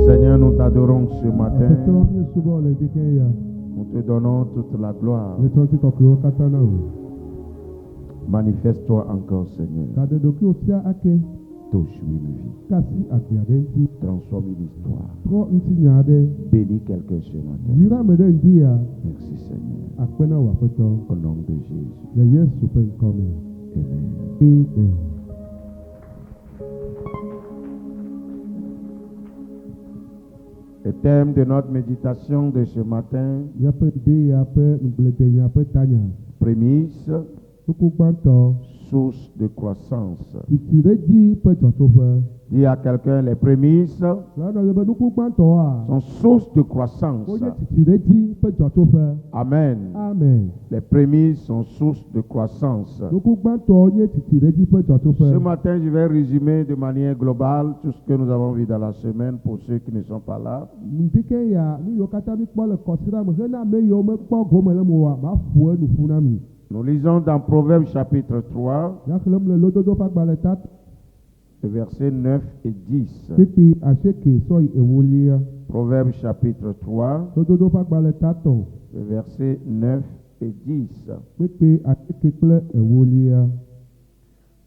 Seigneur, nous t'adorons ce matin. Apetɔ míesubɔ le ŋkeke ya. Nous te donnons toute la gloire. Míetsɔ ŋutikɔkɔewo katã na wò. Manifeste-toi encore, Seigneur. Gaɖe ɖokuiwò fia ake. Touche une vie. Kasi agbe aɖe ŋuti. Transforme une histoire. Trɔ ŋutinya aɖe. Bénis quelqu'un ce matin. Yra ame ɖe ŋdi ya. Merci, Seigneur. Akpe na wò Aƒetɔ. Au nom de Jésus. Le Yesu ƒe ŋkɔ me. Amen. Amen. Le thème de notre méditation de ce matin, Míaƒe de ya ƒe nugblẽdenya ƒe tanya. prémisse, Nuku gbãtɔ. source de croissance. Titiɖedzi ƒe dzɔtsoƒe. Dis à quelqu'un, les prémices Gblɔna be nuku gbãtɔa. sont source de croissance. Wonye titiɖedzi ƒe dzɔtsoƒe. Amen. Amen. Les prémices sont source de croissance. Nuku gbãtɔ nye titiɖedzi ƒe dzɔtsoƒe. Ce matin, je vais résumer de manière globale tout ce que nous avons vu dans la semaine pour ceux qui ne sont pas là. Ŋdike ya nu yiwo katã mi kpɔ le kɔsiɖa me hena ame yiwo mekpɔ gome le me oa maƒo enu ƒu na mi. Nous lisons dans Proverbes chapitre 3, Ya xlẽm le lododo ƒe agbalẽ ta versets 9 et 10. kpekpe asieke sɔ yi ewolia. Proverbes chapitre 3, Lododo ƒe agbalẽ ta tɔ̃ versets 9 et 10. kpekpe asieke kple ewolia.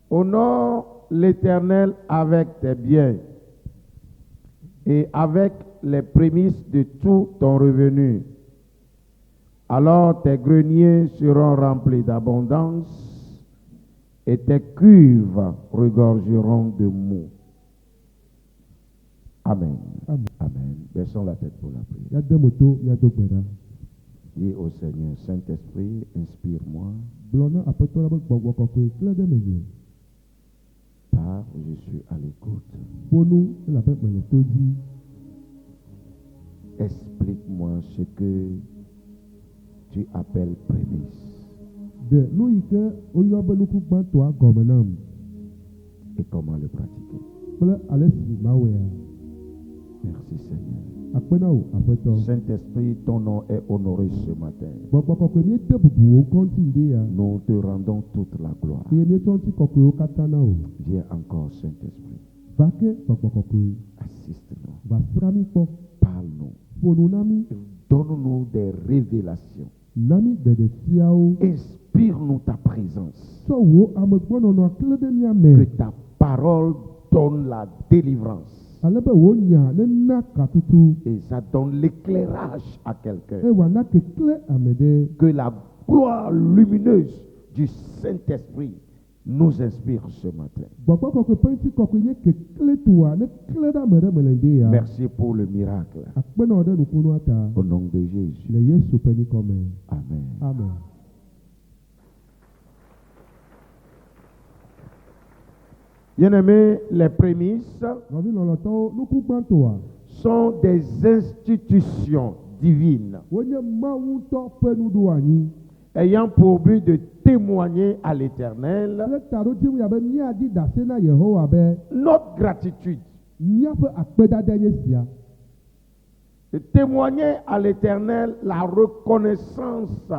Honore l'Éternel avec tes biens et avec les prémices de tout ton revenu. Alors tes greniers seront remplis d'abondance et tes cuves regorgeront de mou. Amen. Amen. Amen. Baissons la tête pour la prière. Ya de moto miado gbe ɖa. Dis au Seigneur, Saint-Esprit, inspire-moi. Gblɔ na Aƒetɔ la be gbɔgbɔ kɔkɔe klẽ ɖe menye. Parle, je suis à l'écoute. Ƒo nu elabe mele to dzi. Explique-moi ce que tu appelles prémices De nu yi ke woyɔ be nuku gbãtɔa gɔme nam et comment le pratiquer. kple ale si mawɔea. Merci Seigneur. Akpe na wò Aƒetɔ. Saint-Esprit, ton nom est honoré ce matin. Gbɔgbɔ kɔkɔe míede bubu wò kɔŋti ŋdi ya. Nous te rendons toute la gloire. Eye míetsɔ ŋutikɔkɔewo katã na wò. Viens encore Saint-Esprit. Va ke gbɔgbɔ kɔkɔe. Assiste-nous. Va sra mi kpɔ. Parle-nous. Ƒo nu na mi. Donne-nous des révélations. Na mi ɖeɖefiawo. Inspire-nous ta présence. Tsɔ wò amegbɔnɔnɔ klẽ ɖe mía Que me. ta parole donne la délivrance. Ale be wò nya nena katutu. Et ça donne l'éclairage à quelqu'un. Eye wòana keklẽ ame ɖe. Que la gloire lumineuse du Saint-Esprit nous inspire ce matin. Gbɔgbɔ kɔkɔe ƒe ŋutikɔkɔe nye keklẽ toa ne klẽ ɖe ame ɖe me le ŋdi ya. Merci pour le miracle. Akpenɔ ɖe nukunua ta. Au nom de Jésus. Le Yesu ƒe ŋkɔ me. Amen. Amen. Bien-aimés, les prémices Nɔvi lɔlɔtɔwo nuku gbãtɔa. sont des institutions divines Wonye Mawu ŋutɔ ƒe nuɖoanyi. ayant pour but de témoigner à l'Éternel Kple taɖodzim ya be míadi ɖase na Yehowa be notre gratitude. míaƒe akpedada nye sia. De témoigner à l'Éternel la reconnaissance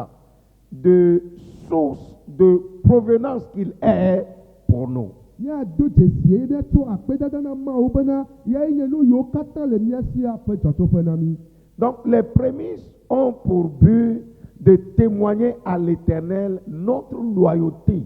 de source de provenance qu'il est pour nous. Míado dzesie ɖe tso akpedada na Mawu bena yae nye nu yiwo katã le mía sia ƒe dzɔtsoƒe na mí. Donc les prémices ont pour but de témoigner à l'Éternel notre loyauté.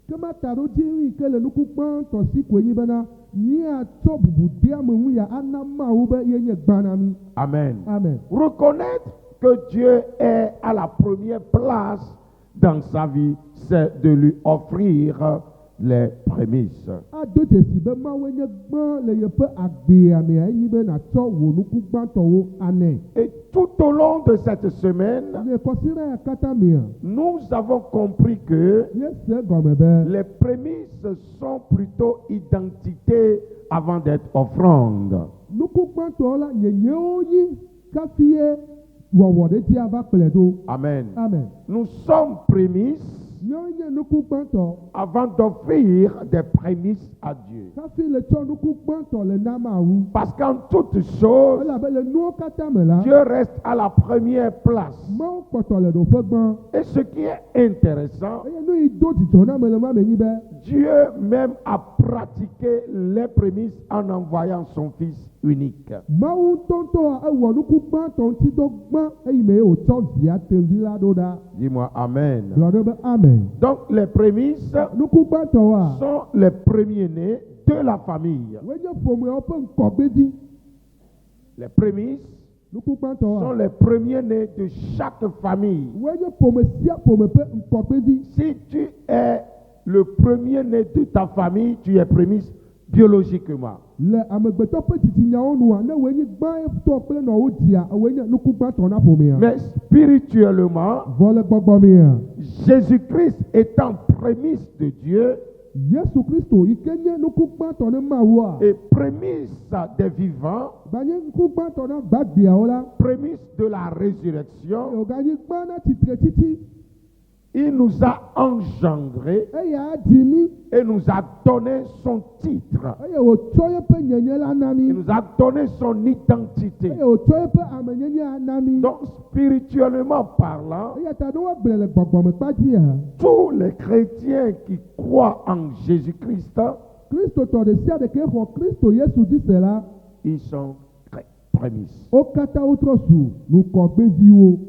Kema taɖodzim yi ke le nuku gbãtɔ si koe nyi bena míatsɔ bubu de ame ŋu ya ana Mawu be ye nye gbã na mí. Amen. Amen. Reconnaître que Dieu est à la première place dans sa vie, c'est de lui offrir les prémices. Ado dzesi be Mawu nye gbã le yeƒe agbea mea enyi be nàtsɔ wò nuku gbãtɔwo anɛ. Et tout au long de cette semaine, Le kɔsiɖa ya katã mea, nous avons compris que míese gɔme be les prémices sont plutôt identité avant d'être offrande. nuku gbãtɔwo la nyenyewo nyi kafie wɔwɔ ɖe dzi ava kplɔe ɖo. Amen. Amen. Nous sommes prémices Nyɔnye nuku gbãtɔ. avant d'offrir des prémices à Dieu. Hafi le tsɔ nuku gbãtɔ le na Mawu. Parce qu'en toutes choses, Elabe le nuwo katã me la. Dieu reste à la première place. Mawu kpɔtɔ le ɖoƒe gbã. Et ce qui est intéressant, Eye nu yi do dzidzɔ na me le ma me nyi be. Dieu même a pratiqué les prémices en envoyant son Fils unique. Mawu ŋutɔŋutɔ ewɔ nuku gbãtɔ ŋutidɔ gbã eyi me ye wòtsɔ via tevi la ɖo ɖa. Dis-moi Amen. Gblɔ ɖe be amen. Donc les prémices Nuku gbãtɔwoa. sont les premiers-nés de la famille. Woe nye ƒomeawo ƒe ŋkɔgbevi. Les prémices Nuku sont gbãtɔwoa. les premiers-nés de chaque famille. Woe nye ƒome sia ƒome ƒe ŋkɔgbevi. Si tu es le premier-né de ta famille, tu es prémisse biologiquement. Le amegbetɔ ƒe dzidzinyawo nua ne woe nye gbãtɔ kple nɔwo dzia woe nye nuku gbãtɔ na ƒomea. Mais spirituellement, Vɔ le gbɔgbɔmea. Jésus-Christ étant prémisse de Dieu Yesu Kristo yi ke nye nuku gbãtɔ ne Mawua. et prémisse des vivants, Gbanye nuku gbãtɔ na gbagbeawo la. prémisse de la résurrection, Wòganyi gbã na tsitre titi. il nous a engendrés Eya adzi mí. et nous a donné son titre. Eye wòtsɔ yeƒe nyenye la na mí. Il nous a donné son identité. Eye wòtsɔ yeƒe amenyenye na mí. Donc, spirituellement parlant, Eya ta ne woagblẽ le gbɔgbɔme kpadzia. tous les chrétiens qui croient en Jésus-Christ, Kristotɔ ɖe sia ɖe ke xɔ Kristo Yesu dzi se la. ils sont prémices. Wo katã wotrɔ zu nukɔgbeviwo.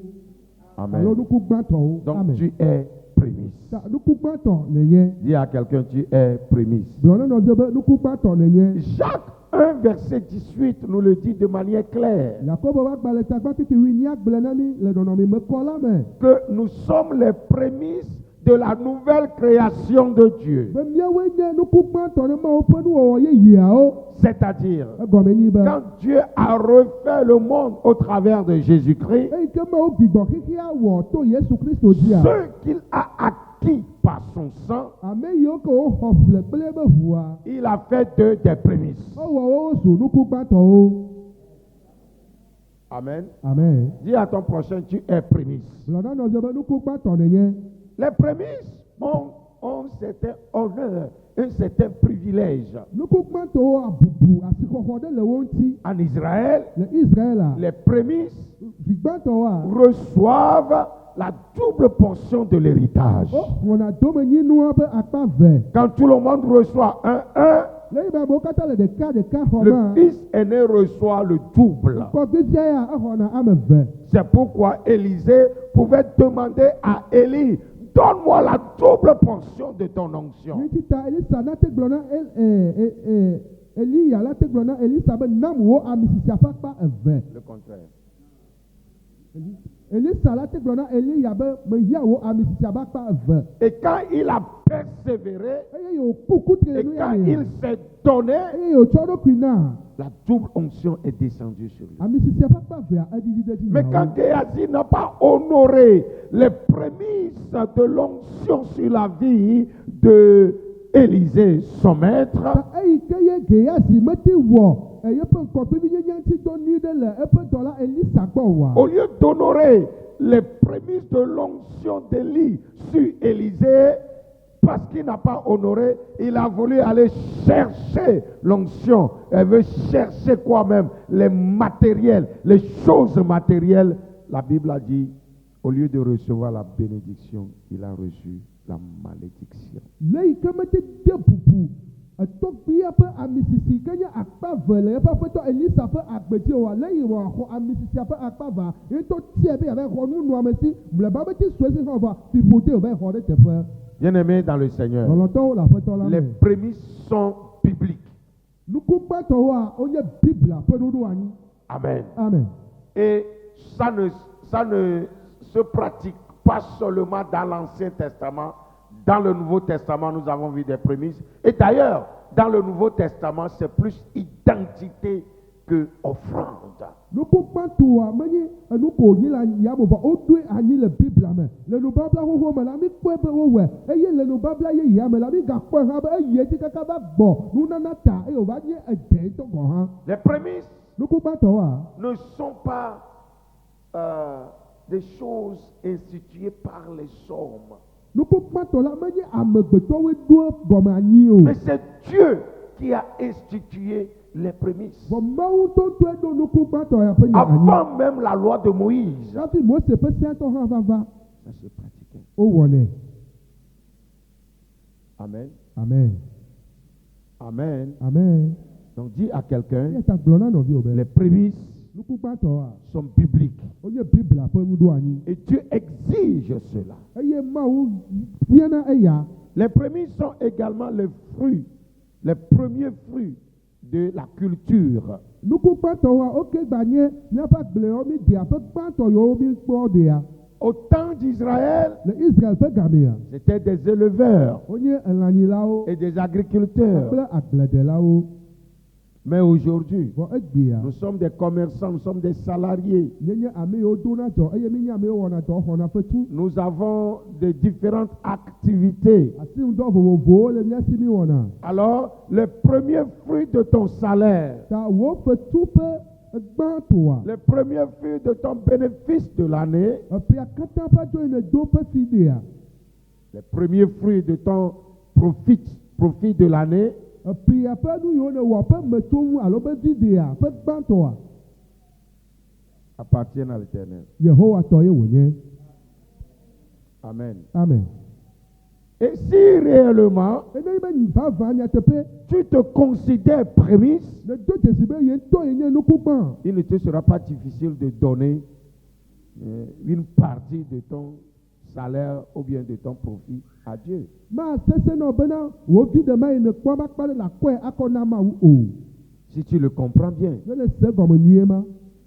Alo Amen. nuku gbãtɔwo. Donc, Amen. tu es prémisse. Ta nuku gbãtɔ nenye. Dis à quelqu'un, tu es prémisse. Gblɔ ne nɔvio be nuku gbãtɔ nenye. Jacques 1, verset 18 nous le dit de manière claire, Yakobo ƒe agbalẽ ta gbã titi 8 gblẽ na mí le nɔnɔmeme kɔ la me. que nous sommes les prémices de la nouvelle création de Dieu. Be míawoe nye nuku gbãtɔ ne Mawu ƒe nuwɔwɔ yeyeawo. C'est-à-dire, Egɔme nyi be. quand Dieu a refait le monde au travers de Jésus-Christ, Eyi ke Mawu gbigbɔ xixia wɔ to Yesu Kristo dzia. ce qu'il a acquis par son sang, Ame yiwo ke woxɔ ƒle kple eƒe ʋua. il a fait d'eux des prémices. Ewɔ wo zu nuku gbãtɔwo. Amen. Amen. Dis à ton prochain, tu es prémisse. Gblɔ na nɔvio be nuku gbãtɔ nenye. Les prémices ont un certain honneur, un certain privilège. Nuku gbãtɔwo abubu asixɔxɔ ɖe le wo ŋuti. En Israël, Le Israela. les prémices Vi gbãtɔwoa. reçoivent la double portion de l'héritage. Woxɔna domenyinua ƒe akpa ve. Quand tout le monde reçoit un, Le yi be amewo katã le ɖeka xɔ le ma. fils aîné reçoit le double. Kɔgbevia ya exɔna ame ve. C'est pourquoi Élisée pouvait demander à Élie, donne-moi la double portion de ton onction. Ŋuti ta Elisa na te gblɔ na Eliya la te gblɔ na Elisa be nam wo amisisia ƒe akpa eve. Le contraire. Elisa la te gblɔ na Eliya be mehia wo amisisia ƒe akpa eve. Et quand il a persévéré, Eye wòku kutre le et nu ya quand me. il s'est donné, Eye wòtsɔ eɖokui na. la double onction est descendue sur lui. Amisisia ƒe akpa evea edidi ɖe dzi. Mais quand Géasi n'a pas honoré les prémices de l'onction sur la vie de Élisée, son maître, Ta eyi ke ye Gehazi mete wɔ yeƒe ŋkɔgbevi nyanya ŋutidɔ nyui ɖe le eƒe dɔla Elisa gbɔ oa. au lieu d'honorer les prémices de l'onction d'Élie sur Élisée, parce qu'il n'a pas honoré, il a voulu aller chercher l'onction. Elle veut chercher quoi même? Les matériels, les choses matérielles. La Bible a dit, au lieu de recevoir la bénédiction, il a reçu la malédiction. Le yi ke mete de bubu etɔgbia ƒe amisisi ke nye akpa ve le eƒe aƒetɔ Elisa ƒe agbedzi oa le yi wòaxɔ amisisia ƒe akpa va ŋutɔ tie be yeava xɔ nunɔamesi mlɔeba be ti sue si xɔ va fiƒode wòva xɔ ɖe teƒe. Bien-aimés dans le Seigneur, Lɔlɔtɔwo le aƒetɔ la les me. prémices sont bibliques. Nuku gbãtɔwoa wonye Biblia ƒe ɖoɖo anyi. Amen. Amen. Et ça ne se pratique pas seulement dans l'Ancien Testament. Dans le Nouveau Testament, nous avons vu des prémices. Et d'ailleurs, dans le Nouveau Testament, c'est plus identité que offrande. Nuku gbãtɔa menye enu ko wònyi le yame vɔ woɖoe anyi le Biblia me. Le nubabla xoxo me la mi kpɔe be wowɔe eye le nubabla yeyea me la mi gakpɔe hã be eyi edzi kaka va gbɔ nunana ta eye wòva nye edze ŋutɔ gɔ hã. Les prémices Nuku gbãtɔwoa ne sont pas des choses instituées par les hommes. Nukukpãtɔ la menye amegbetɔwoe ɖo gɔme anyi o. Mais c'est Dieu qui a institué les prémices. Vɔ Mawu ŋutɔe ɖo nukukpãtɔ ya ƒe nya anyi. Avant même la loi de Moïse, Hafi Mose ƒe seatɔ hã va va. ça se pratiquait. Wowɔnɛ. Amen. Amen. Amen. Amen. Donc dis à quelqu'un, Eya ta gblɔ na nɔviwo be les prémices nukukpãtɔa sont bibliques. wonye Biblia ƒe nuɖo anyi. Et Dieu exige cela. Eye Mawu fiana eya. Les prémices sont également les fruits, les premiers fruits de la culture. Nukukpãtɔwoa woke gba nye míaƒe agblewo mi ɖea ƒe gbãtɔ yiwo mi kpɔ ɖea. Au temps d'Israël, Le Israël ƒe gamea. c'était des éleveurs Wonye elãnyilawo et des agriculteurs. kple agbledelawo. Mais aujourd'hui, Vɔ egbea. nous sommes des commerçants, nous sommes des salariés. Nye ame yiwo dona dɔ eye mi nye ame yiwo wɔna dɔ xɔna fetu. Nous avons de différentes activités. Asi ŋdɔ vovovowo le mía si mi wɔna. Alors, le premier fruit de ton salaire, Ta wo fetu ƒe gbãtɔa. le premier fruit de ton bénéfice de l'année, Eƒea katã ƒe dzo yi ne do ƒe fi ɖea. le premier fruit de ton profit de l'année, Eƒea ƒe nu yiwo ne wɔ ƒe metonu alo ƒe vi ɖea ƒe gbãtɔa. appartiennent à l'Éternel. Yehowa tɔ ye wònye. Amen. Amen. Et si réellement Ene be vava nyateƒe. tu te considères prémisse, Ne do dzesi be ye ŋutɔ ye nye nukugba. il ne te sera pas difficile de donner une partie de ton salaire ou bien de ton profit à Dieu. Ma sese nɔ bena wò vi ɖe ma yi ne kpɔ ba kpa ɖe le akɔe akɔ na Mawu o. Si tu le comprends bien, Ne le se gɔme nyuie ma.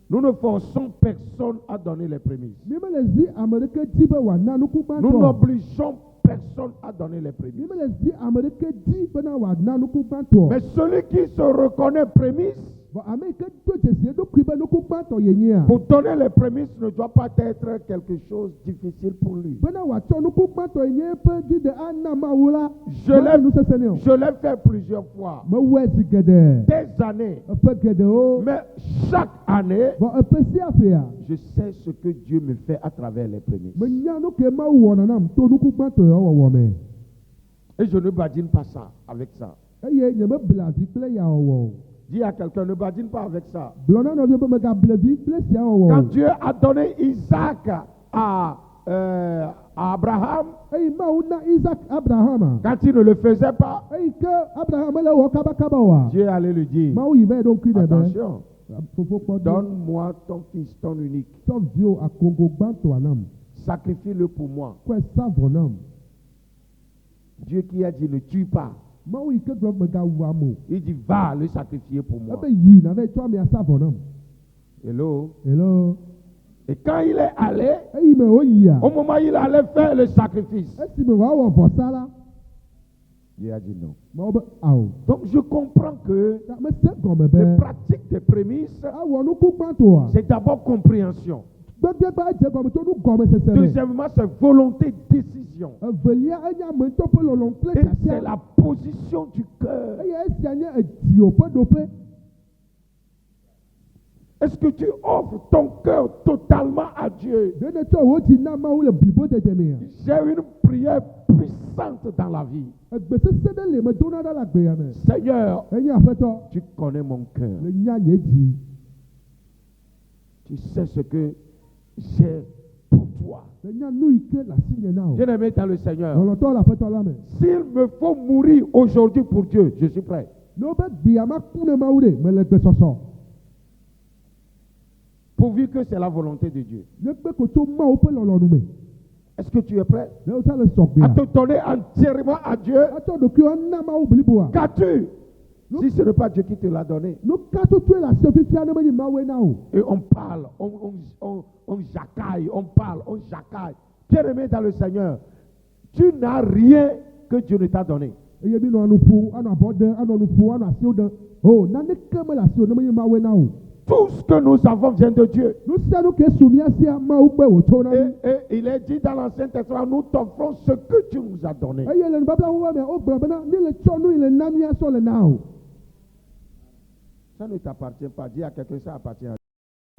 nous ne forçons personne à donner les prémices. Mi me le zi ame ɖeke dzi be wòana nukugba Nous tɔ. n'obligeons personne à donner les Mi prémices. me le zi ame ɖeke dzi bena wòana nukugba tɔ. Mais celui qui se reconnaît prémisse, Vɔ ame yi ke do dzesi eɖokui be nukugba tɔ ye nyea. pour donner les prémices ne doit pas être quelque chose de difficile pour lui. Bena wòatsɔ nukugba tɔ ye nye eƒe dzi de ana Mawu la. Je Ma l'ai- nu sese nɛ o. Je l'ai fait plusieurs fois, Mewɔe zi geɖe. des années. Eƒe geɖewo. Mais chaque année, Vɔ eƒe sia ƒea. je sais ce que Dieu me fait à travers les prémices. Menya nu ke Mawu wɔna nam to nukugba tɔ ya wɔwɔ me. Et je ne badine pas ça, avec ça. Eye nye mebla vi kple ya wɔwɔ o. Dis à quelqu'un, ne badine pas avec ça. Gblɔ na nɔvio be megable vi kple sia wɔwɔ Quand o. Dieu a donné Isaac à Abraham, Eyi Mawu na Isaac Abrahama. quand il ne le faisait pas, Eyi ke Abraham mele wɔ kabakaba oa. Dieu allait lui dire, Mawu yi va yi ɖo ŋkui ɖe be. attention, Fofo kpɔ do. donne-moi ton fils, ton unique. Tsɔ viwo akongo gbãtɔa nam. Sacrifie-le pour moi. Kɔe sa vɔ nam. Dieu qui a dit ne tue pas, Mawu yi ke gblɔ be megawu ame o. il dit va le sacrifier pour moi. Ebe yi na va yi tsɔ amea sa vɔ nam. Hello. Hello. Et quand il est allé, Eyi me woyia. au moment où il allait faire le sacrifice, Esime wòawɔ vɔsa la. Dieu a dit non. Mawu be awɔ. Donc je comprends que Ta mese gɔme les be. pratiques des prémices, Awɔ nuku gbãtɔa. c'est d'abord compréhension. Gbɛgbɛgba edze gɔme tso nu gɔmesese me. Deuxièmement, c'est volonté, décision. Evelia enye ame ŋutɔ ƒe lɔlɔ̃ kple Et c'est tsatia. la position du cœur. Eye esia nye ediwo ƒe ɖoƒe. Est-ce que tu offres ton cœur totalement à Dieu? Ɖe ne tsɔ wò dzi na Mawu le blibo dede mea. J'ai une prière puissante dans la vie. Egbe sese ɖe le medona ɖe le agbea me. Seigneur, Enye aƒetɔ. tu connais mon cœur. Le nya nye dzi. Tu sais ce que j'ai pour toi. Le nya nu yi ke le asinye na o. Bien-aimé dans le Seigneur, Lɔlɔ̃tɔ le aƒetɔ la me. s'il me faut mourir aujourd'hui pour Dieu, je suis prêt. Ne wobe gbea maku ne Mawu ɖe mele gbesɔsɔ. Pourvu que c'est la volonté de Dieu. Ne kpe ko tso Mawu ƒe lɔlɔ̃nu me. Est-ce que tu es prêt Ne wosa le à sɔgbea. te donner entièrement à Dieu? Atsɔ ɖokuiwo na Mawu bliboa. Qu'as-tu si ce n'est pas Dieu qui te l'a donné? Nu ka tutu le asi fifia ne menye Mawue na o. Et on parle, on jacaille, on parle, on jacaille. Bien-aimé dans le Seigneur, tu n'as rien que Dieu ne t'a donné. Eye mi nɔ nu ƒo, anɔ abɔ ɖe, anɔ nu ƒo, anɔ asiwo ɖe. O naneke mele asiwo ne menye Mawue na o. Tout ce que nous avons vient de Dieu. Nu sia nu ke su mía sia Mawu gbe wòtso na mi. Et il est dit dans l'Ancien Testament, nous t'offrons ce que tu nous as donné. Eye le nubablawoe mea wogblɔ bena mi le tsɔ nu yi le na míasɔ le na o. Ça ne t'appartient pas. Dis à quelqu'un, ça appartient à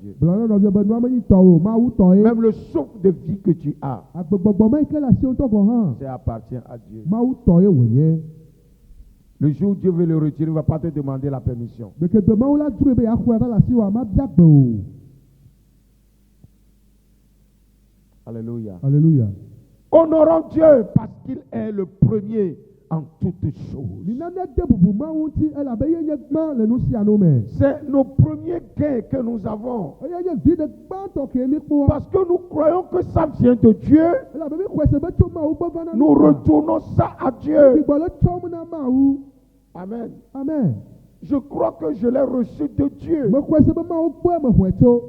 Dieu. Dieu. Gblɔ ne nɔvia be nua menyi tɔwò, Mawu tɔ ye. Même le souffle de vie que tu as, Agbegbɔgbɔ me yi ke le asi ŋutɔ gɔ hã, ça appartient à Dieu. Mawu tɔ ye wònye. Le jour où Dieu veut le retirer, il ne va pas te demander la permission. Gbekegbe Mawu la dzroe be yeaxɔe va le asi wò, amabia gbe o. Alléluia. Alléluia. Honorons Dieu parce qu'il est le premier en toutes choses. Minane de bubu Mawu ŋuti elabe ye nye gbã le nu sia nu me. C'est nos premiers gains que nous avons. Eye nye vi ɖe gbãtɔ ke mi kpɔa. Parce que nous croyons que ça vient de Dieu, Elabe mi xɔe se be tso Mawu gbɔ va na nous retournons ça à Dieu. Gbɔ le tsɔm na Mawu. Amen. Amen. Je crois que je l'ai reçu de Dieu. Me xɔe se be Mawu gbɔe me xɔe tso.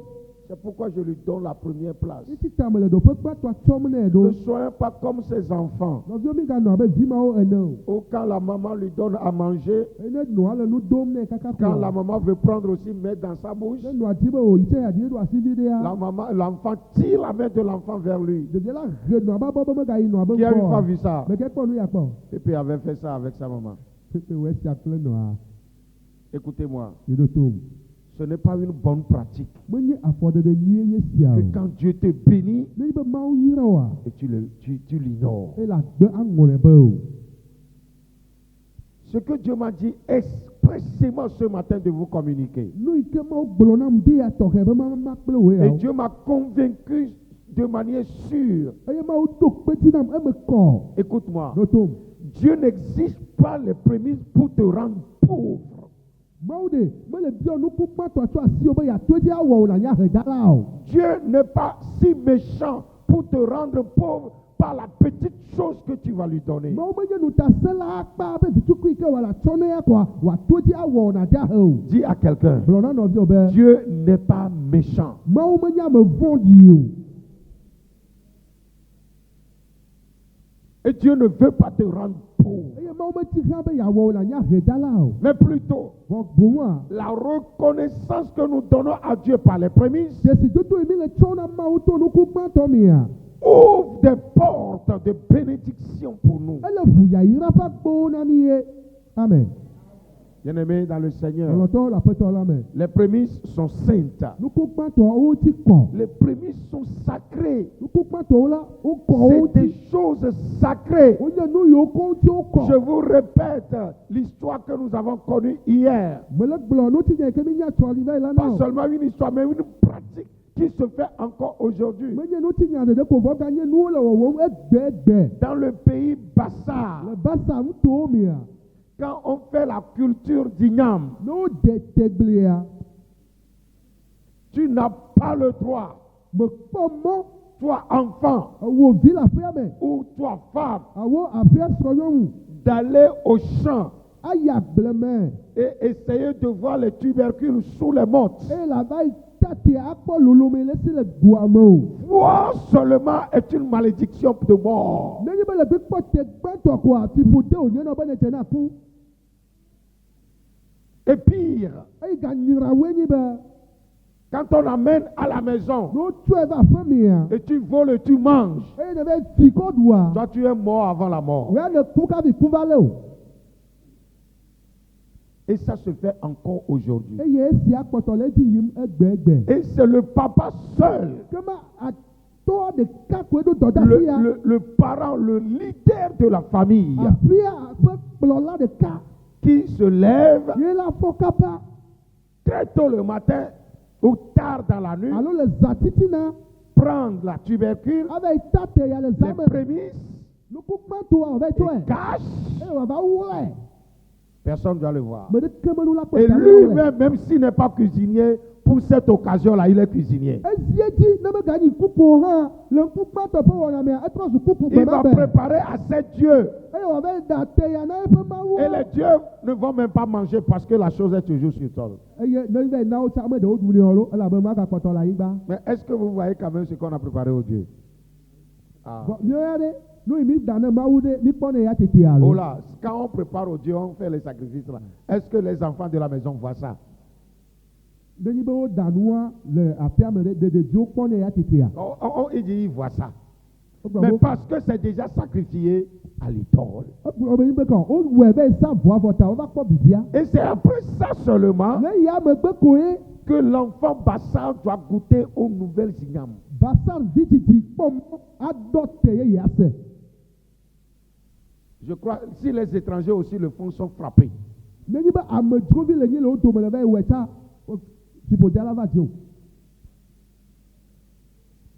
C'est pourquoi je lui donne la première place. Ŋuti ta me le ɖoƒe gbãtɔa tsɔm nɛ Ne ɖo. soyons pas comme ces enfants. Nɔviwo mi ganɔ abe vi mawo ene o. Ou quand la maman lui donne à manger, Ene nɔa le nu dom nɛ kaka quand la kpɔa. maman veut prendre aussi, mettre dans sa bouche, Ne nɔa di be o yi tse yadi eɖo asi vi ɖea. l'enfant tire la main de l'enfant vers lui. Ɖevia la he nɔa be abɔ be megayi nɔa be Qui a une fois gbɔa. vu ça? Meke kpɔ nu ya kpɔ. Pépé avait fait ça avec sa maman. Pepe wɔ esia kple nɔa. Écoutez-moi, Yi ɖo tom. ce n'est pas une bonne pratique Menye afɔɖeɖe nyuie nye sia que o. quand Dieu te bénit Ne nyi be Mawu yra oa. et tu l'ignores. Ele agbe aŋlɔe be o. Ce que Dieu m'a dit expressément ce matin de vous communiquer. Nu yi ke Mawu gblɔ nam de ya tɔxɛ be ma kple wo Et ya o. Dieu m'a convaincu de manière sûre. Eye Mawu ɖo kpedzi nam eme kɔ. Écoute-moi, Ɖo tom. Dieu n'exige pas les prémices pour te rendre pauvre. Mawu de mele biɔ nuku gbãtɔ tso asiwo be yeato edzi awɔ wò nanya he dala o. Dieu n'est pas si méchant pour te rendre pauvre par la petite chose que tu vas lui donner. Mawu menye nutasela akpa be vitukui yi ke wòle atsɔ ne ya kɔa wòato edzi awɔ wò nadia he o. Dis à quelqu'un, Gblɔ na nɔviwo be Dieu n'est pas méchant. Mawu menye ame vɔ̃ɖi o. Et Dieu ne veut pas te rendre pauvre. Eye Mawu meti xlã be yeawɔ wò nanya he dala o. Mais plutôt, Vɔ boŋua. la reconnaissance que nous donnons à Dieu par les prémices Dzesi dodo yi mi le tsɔ na Mawu to nuku gbãtɔ mea. ouvre des portes de bénédiction pour nous. Ele ʋu yayra ƒe agbowo na mi ye. Amen. Bien-aimés dans le Seigneur, Lɔlɔtɔwo le aƒetɔ la me. les prémices sont saintes. Nuku gbãtɔwo wo ŋuti kɔ. Les prémices sont sacrées. Nuku gbãtɔwo la wokɔ wo C'est ŋuti. des choses sacrées. Wonye nu yiwo kɔ ŋuti wokɔ. Je vous répète l'histoire que nous avons connue hier. Mele gblɔ nutinye ke mi nya trɔli va yi la na Pas o. seulement une histoire, mais une pratique qui se fait encore aujourd'hui. Menye nutinya ɖeɖe ko vɔ ganye nuwo le wɔwɔm egbe. Dans le pays Bassar, Le basa nutowo mea. quand on fait la culture d'igname, Ne wode teglia. tu n'as pas le droit, Mekpɔ mɔ. toi enfant Wo vi le aƒea me. ou toi femme, Awo aƒea srɔ̃nyɔnu. d'aller au champ Ayi agble me. et essayer de voir les tubercules sous les mottes. Eye la va yi tate akpɔ lolome le si le goa me o. Voir seulement est une malédiction de mort. Nenye be le bi kpɔ te gbãtɔ koa fiƒode wònye nɔ be ne dze na ku. Et pire, Eyi ganyrawoe nyi be quand on amène à la maison ne wotsɔe va aƒe mea. et tu voles et tu manges, Eye ne be fi kɔ ɖua. toi tu es mort avant la mort. Wòya ne ku kafi ku va le o. Et ça se fait encore aujourd'hui. Eye esia kpɔtɔ le edzi yim egbe. Et c'est le papa seul, Kema atɔ ɖeka koe ɖo dɔdasi ya. le parent, le leader de la famille, Aƒea ƒe kplɔla ɖeka. qui se lève Ye la fɔ kapa. très tôt le matin ou tard dans la nuit, Alo le zãtitina. prendre la tubercule, Ava yi tate ya le les zã me. prémices, Nuku gbãtɔa wòva yi et tsɔe. cache. Eye wòava wɔe. Personne ne doit le voir. Me ɖeke menu la Et kpɔ ta le wɔe. lui-même, même s'il n'est pas cuisinier, pour cette occasion-là, il est cuisinier. Ezi edzi ne meganyi kuku o hã le ŋku gbãtɔ ƒe wɔna mea etrɔ zu kuku Il va gbemabɛ. préparer à ses dieux. Eye wòava yi da te ya na eƒe mawu. Et les dieux ne vont même pas manger parce que la chose est toujours sur sol. Eye ne va yi na wo tsa ame ɖewo ɖu nɛ o ɖo elabe magakpɔtɔ le anyigba. Mais est-ce que vous voyez quand même ce qu'on a préparé aux dieux? Ah. Vɔ miɔya ɖe nu yi mi da ne mawu ɖe mi kpɔ ne ya tete alo. Oh là, quand on prépare aux dieux, on fait les sacrifices là. Est-ce que les enfants de la maison voient ça? Nenyi be wo da nua le aƒea me ɖe ɖeviwo kpɔ ne ya tetea. Il dit, ils voient ça. Wogblɔ Mais be- parce que c'est déjà sacrifié à l'idole. wogblɔ be be kɔ wowɔe be sa ʋua vɔ ta wova kpɔ bibia. Et c'est après ça seulement Le ya megbe koe que l'enfant Bassar doit goûter aux nouvelles ignames. Basar vititi pom adote ye yase. Je crois, si les étrangers aussi le font, sont frappés. Nenyi ba amedrovi le nyi le odo me le va wecha. Sipodiala va dio.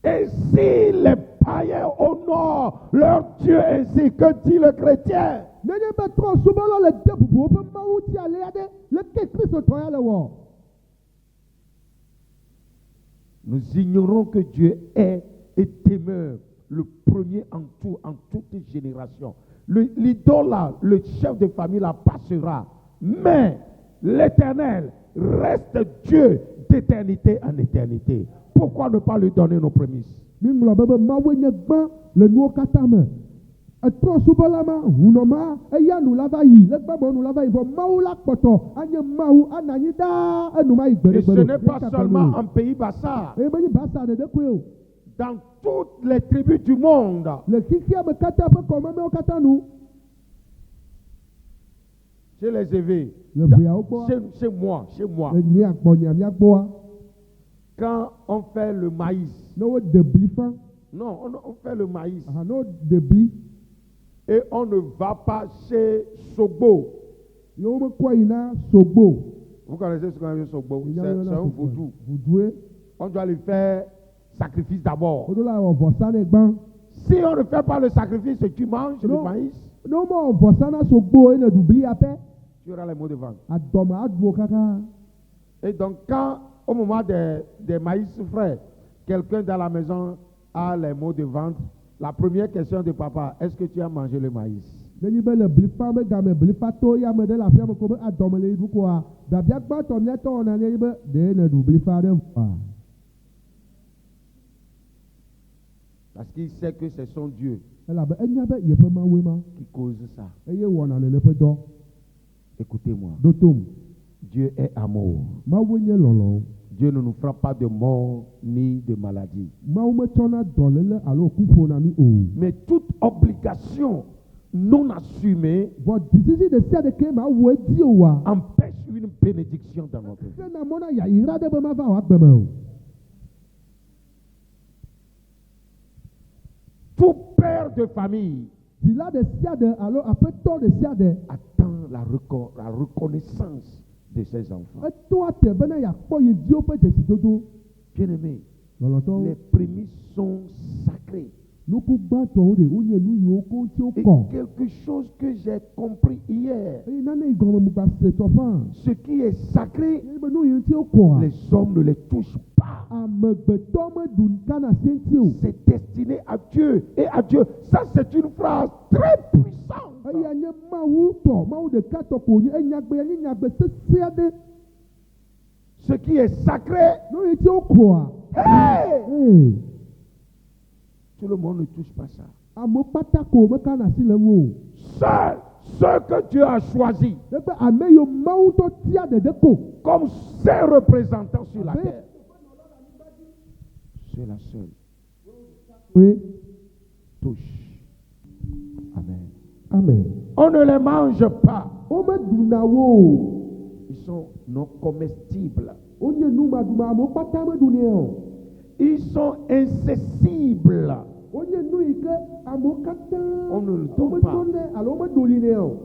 Et si les païens honorent leur Dieu ainsi, que dit le chrétien? Nenyi ba tro subalo le debubu ope mawu ti ale ade le ke Kristo toya le wo. Nous ignorons que Dieu est et demeure le premier en tout, en toute génération. L'idole là, le chef de famille là passera, mais l'Éternel reste Dieu d'éternité en éternité. Pourquoi ne pas lui donner nos prémices? Minglo bebe mawu nye gba le nuwo kata me. Etro subala ma hunoma eya nu lava yi le gba bo nu lava yi bo mawu la kpoto anye mawu ananyi da enuma yi gbere Et ce gbere. n'est pas seulement en pays Bassar. E be ni basa de kwe. Dans toutes les tribus du monde, Le kikia me kata pe koma me o kata nu. chez les évêques, Le buya okpo. chez moi, Le ni akpo ni ami akpo. quand on fait le maïs, No wo debli fa. non, on fait le maïs Aha no debli. et on ne va pas chez Sogbo. Yo me kwa ina sogbo. Vous connaissez ce qu'on appelle Sogbo? Ina C'est yo na un sogbo. vaudou. Voudoué. On doit lui faire sacrifice d'abord. Odola o vosane gban. Si on ne fait pas le sacrifice et tu manges le Non. maïs, No mo vosana sogbo ene dubli ape. tu auras les mots de vente. Adoma adwo kaka. Et donc, quand, au moment des maïs frais, quelqu'un dans la maison a les mots de vente, la première question de papa, est-ce que tu as mangé le maïs? Nenyi be le blifa me game blifa to ya me de la fia me ko be adome le du ko a. Da bia gba to ne to na nenyi be de ne du blifa de wa. Parce qu'il sait que c'est son Dieu Ela be enya be ye pe mawe ma. qui cause ça. Eye wona le pe do. Écoutez-moi, Dotom. Dieu est amour. Mawe nye lolo. Dieu ne nous frappe pas de mort ni de maladie. Mawe me tona dolele alo kupo na mi o. Mais toute obligation non assumée But disease de sia de ke ma wo di o wa. empêche une bénédiction dans notre vie. Se na mona ya ira de be ma va wa gbe me o. Tout père de famille Dila de sia de alo apeto de sia de. attend la reconnaissance de ses enfants. Eto ate be na ya kpo ye di o pe de sidodo. Bien-aimés, Lolo to. les prémices sont sacrées. Nuku gba to o de o nye nu yo ko ti o Et ko. quelque chose que j'ai compris hier, Eyi nane igɔmɔ mu gba se tɔ fan. ce qui est sacré, Eyi be nu yi ti o kɔ a. les hommes ne les touchent pas. Amegbetɔ me dun kana se ŋuti o. C'est destiné à Dieu et à Dieu. Ça, c'est une phrase très puissante. Eya nye mawu tɔ mawu ɖeka tɔ ko nye enyagbe nye nyagbe sese aɖe. Ce qui est sacré, Nu yi ti o kɔ a. hey, tout le monde ne touche pas ça. Amewo kpata ko me kana si le ŋu o. Seul ceux que Dieu a choisis Ebe ame yiwo mawu tɔ tia ɖeɖe ko. comme ses représentants sur la Amen. terre. C'est la seule. Oui. Touche. Amen. Amen. On ne les mange pas. O me duna wo o. Ils sont non comestibles. O nye numaduma amewo kpata me dunɛ o. Ils sont incessibles. O nye nu yi ke amewo katã On ne le wo donne pas. metɔnɛ alo wo medolinɛ o.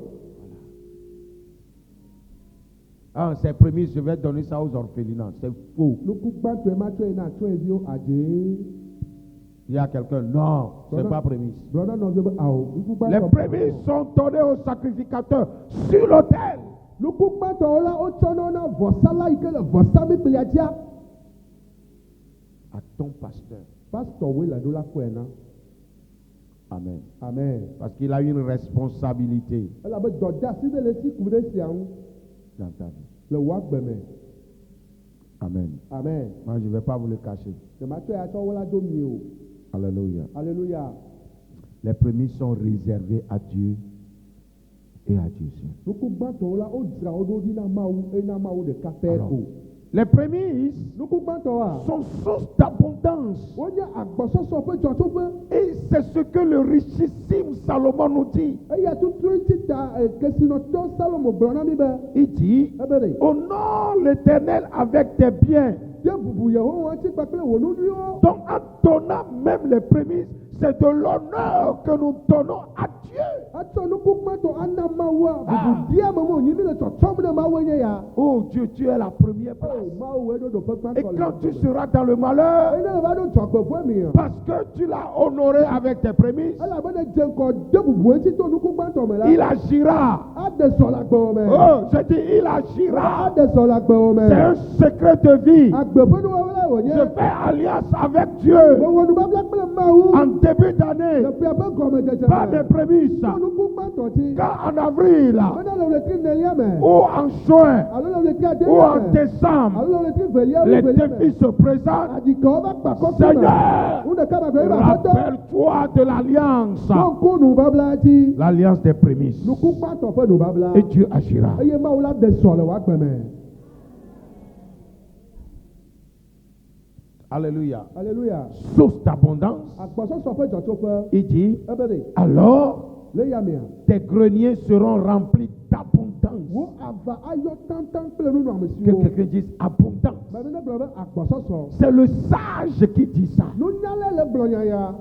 Ah, c'est prémices, je vais donner ça aux orphelinats. C'est faux. Nuku gbãtɔe ma tsɔe na tsɔe viwo adzee. Il y a quelqu'un. Non, c'est pas prémices. Brother nɔvio be awo. Nuku Les gbãtɔ. prémices sont données aux sacrificateurs sur l'autel. Nuku gbãtɔwo la wotsɔnɔ na vɔsala yi ke le vɔsamikpelia dzia. À ton pasteur. Pasitɔwoe le ɖo la kɔe na. Amen. Amen. Parce qu'il a une responsabilité Elabe dɔdeasi ɖe le si ku ɖe sia ŋu dans ta vie. le wò agbe me. Amen. Amen. Moi, je ne vais pas vous le cacher. Tematsɔ ya tsɔ wo la do mi o. Alléluia. Alléluia. Les prémices sont réservées à Dieu et à Dieu seul. Nuku gbãtɔwo la wodzra wo ɖo ɖi na Mawu eye na Mawu ɖeka pɛ Alors, ko. Les prémices nukugbãtɔ a sont source d'abondance. wonye agbɔsɔsɔ ƒe dzɔtsoƒe Et c'est ce que le richissime Salomon nous dit. eya tutu ŋuti ta kesinɔtɔ salomo gblɔ na mi be Il dit, ebe de honore l'Éternel avec tes biens. de bubu yehowa ŋuti kpakple wò nuɖuiwo. Donc en donnant même les prémices, c'est de l'honneur que nous donnons à Dieu. atsɔ nukugbãtɔ ana mawua Ah. bubu dia me mo nyi mi le tsɔtsɔm ɖe mawue nye ya. Oh Dieu, tu es la première o place. mawu eɖoɖo ƒe Et gbãtɔ quand tu seras dans le malheur, eye ne va ɖo dzɔgbevɔe mi a. parce que tu l'as honoré avec tes prémices, elabena dze ŋkɔ de bubu ŋuti to nukugbãtɔ me la. il agira. aɖe sɔ le agbewɔ me. Oh, je dis, il agira. aɖe sɔ le agbewɔ me. C'est un secret de vie. agbe ƒe nuwɔwɔe wònye. Je fais alliance avec Dieu mewɔ nubabla kple mawu. en début d'année le fia ƒe gɔmedzedze par des me. prémices. to nukugbãtɔ dzi. Quand en avril, mena le ɣleti nelia me. ou en juin, alo le ɣleti ou adelia en me. décembre, alo le ɣleti velia les velia défis me. se présentent. adikawo va kpa kɔkɔ me. Seigneur, ŋu ɖeka ma gblɔ ebe aƒetɔ. rappelle-toi de l'alliance. kɔnku nubabla dzi. L'alliance des prémices. nukugbãtɔ ƒe nubabla. Et Dieu agira. eye mawu la ɖe sɔ le wò agbe me. Alléluia. Alléluia. Source d'abondance. Agbɔsɔsɔ ƒe dzɔtsoƒe. Il dit, ebe de alors le yamea. tes greniers seront remplis d'abondance. wo ava ayɔ tantan kple Que nunɔamesiwo. quelqu'un dise abondance. Bɛbi ne gblɔ be agbɔsɔsɔ. C'est le sage qui dit ça. Nunyala le gblɔ nya ya.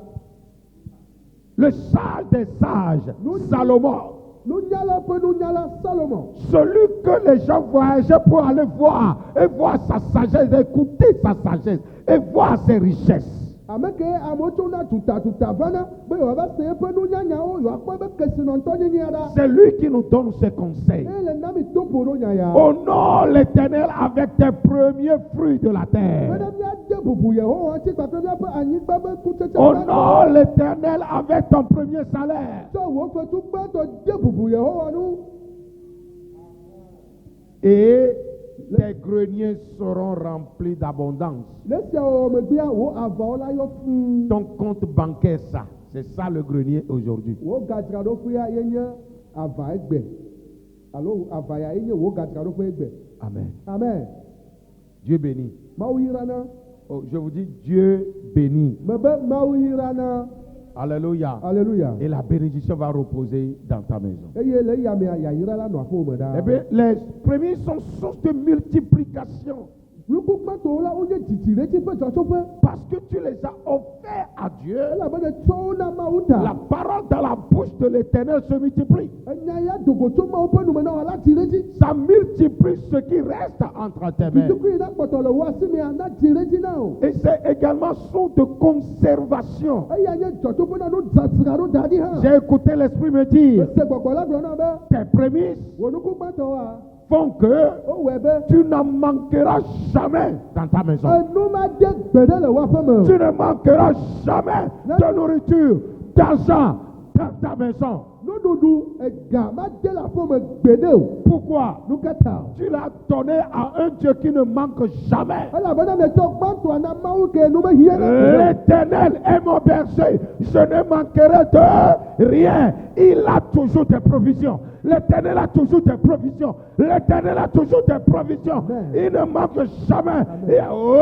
Le sage des sages, Salomon. Nunyala ƒe nunyala Salomon. Celui que les gens voyageaient pour aller voir et voir sa sagesse, écouter sa sagesse et voir ses richesses. Ame ke amewo tsona tutatuta vana be yewoava se eƒe nunyanyawo yewoakpɔ be kesinɔtɔ nyenyea ɖa. C'est lui qui nous donne ses conseils. Eye le na mi toƒo ɖo nya ya. Honore l'Éternel avec tes premiers fruits de la Be terre. ne míade bubu Yehowa ŋuti kpakple míaƒe anyigba be kutsetse Honore l'Éternel avec ton premier salaire. tsɔ wò fetu gbãtɔ de bubu Yehowa nu. Et tes greniers seront remplis d'abondance. Le sia wɔwɔ megbea wò avawo la yɔ fũu. Ton compte bancaire, ça. C'est ça le grenier aujourd'hui. Wò gadzraɖoƒea yenye ava egbe alo ava ya yenye wò gadzraɖoƒe egbe. Amen. Amen. Dieu bénit. Mawu yirana. Oh, je vous dis, Dieu bénit. Mebe mawu yirana. Alléluia. Alléluia. Et la bénédiction va reposer dans ta maison. Eye le yamea yayira la nɔ aƒewo me ɖaa. Eh bien, les premiers sont source de multiplication. Nukugbãtɔwo la wonye dzidziɖetsi ƒe dzɔtsoƒe. Parce que tu les as offerts à Dieu. Elabena tsɔwo na mawu La ta. parole dans la bouche de l'Éternel se multiplie. Enya ya dogo tso mawu ƒe nume na wòa la dziɖetsi. Ça multiplie ce qui reste entre tes mains. Tutuku yi na kpɔtɔ le wò asi mea na dziɖetsi na o. Et c'est également source de conservation. Eya nye dzɔtsoƒe na nu dzadzraɖo da ɖi hã. J'ai écouté l'Esprit me dire, Ese gbɔgbɔ la gblɔ na be tes prémices wò nukugbãtɔwoa font que wowɔe be tu n'en manqueras jamais dans ta maison. enu ma de gbe ɖe le woaƒe me o. Tu ne manqueras jamais de nourriture, d'argent dans ta maison. Nuɖuɖu ega ma de le aƒe me gbeɖe o. Pourquoi? Nu ka ta o. Tu l'as donné à un Dieu qui ne manque jamais. Elabena netsɔ gbãtɔa na mawu ke nu mehia ɖe gbe ɖe o. L'Éternel est mon berger. Je ne manquerai de rien. Il a toujours des provisions. L'Éternel a toujours des provisions. L'Éternel a toujours des provisions. Amen. Il ne manque jamais. Et, oh,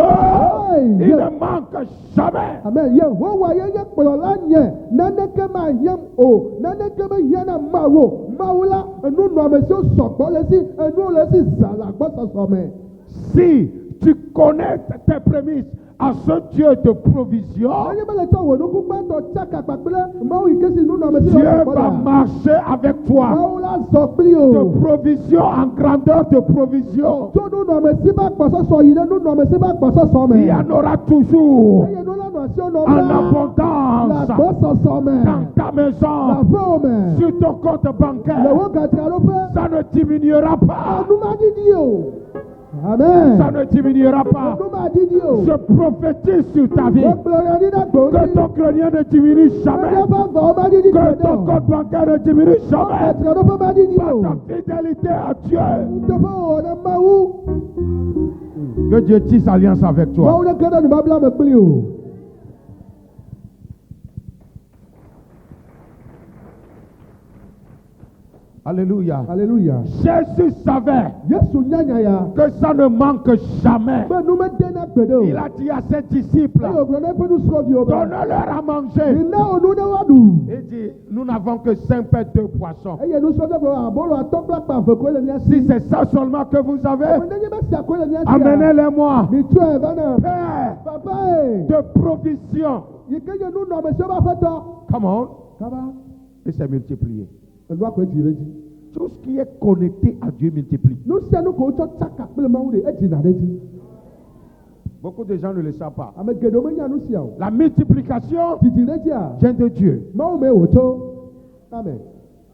Hey, il yeah. ne manque jamais. Amen. Yehowa yenye kplɔla nye naneke mahiãm o. Naneke mehiãna mawu o. Mawu la enunɔamesiwo sɔgbɔ le esi. Enuwo le esi zã le agbɔsɔsɔ me. Si tu connais tes prémices à ce Dieu de provision, Nenye be le tsɔ wò nukugbãtɔ tsaka kpakple mawu yi ke si nunɔamesi Dieu le va la. marcher avec toi. Mawu la zɔ kpli De o. provision en grandeur de provision. Tso nunɔamesi be agbɔsɔsɔ yi ɖe nunɔamesi be agbɔsɔsɔ me. Il y en aura toujours Eye nu la nɔ asiwo nɔ en bla le abondance agbɔsɔsɔ me. dans ta Le maison, aƒewo me. sur ton compte Le bancaire. wo gadzraɖoƒe. Ça ne diminuera pas. Enu ma didi o. Amen. Ça ne diminuera pas. Enu ma didi o. Je prophétise sur ta vie Wogblɔ ya ɖi ɖe gbewo que dzi. ton grenier ne diminue jamais. Eƒe avawo ma didi Que gbeɖe ton o. compte bancaire ne diminue jamais. Gadzraɖoƒe ma didi Par o. ta fidélité à Dieu. Teƒe wɔ ne mawu. Que Dieu tisse alliance avec toi. Mawu ne ke ɖe nubabla me kpli o. Alléluia. Alléluia. Jésus savait Yesu nyanya ya. que ça ne manque jamais. Be nume dena gbedo. Il a dit à ses disciples, Ayo gbɔdɔ eƒe nusrɔ̃viwo be. donnez-leur à manger. Mina onu ne woaɖu. Il dit, nous n'avons que 5 pains, 2 poissons. Eye nusrɔ̃via gblɔ abolo atɔ kple akpa eve koe le mía Si si. c'est ça seulement que vous avez, Nenye be sia koe le mía si. amenez-les-moi. Mitsɔe va na. Père Papa ye. de provision. Yi ke nye nunɔmesiwo ƒe aƒetɔ. Come on. Kaba. Et c'est multiplié. Enua koe dzi ɖe dzi. Tout ce qui est connecté à Dieu multiplie. Nu sia nu ko wotsɔ tsaka kple Mawu ɖe edzina ɖe dzi. Beaucoup de gens ne le savent pas. Ame geɖewo menya nu sia o. La multiplication Didi ɖe dzia. vient de Dieu. Mawu mee wòtso. Amen.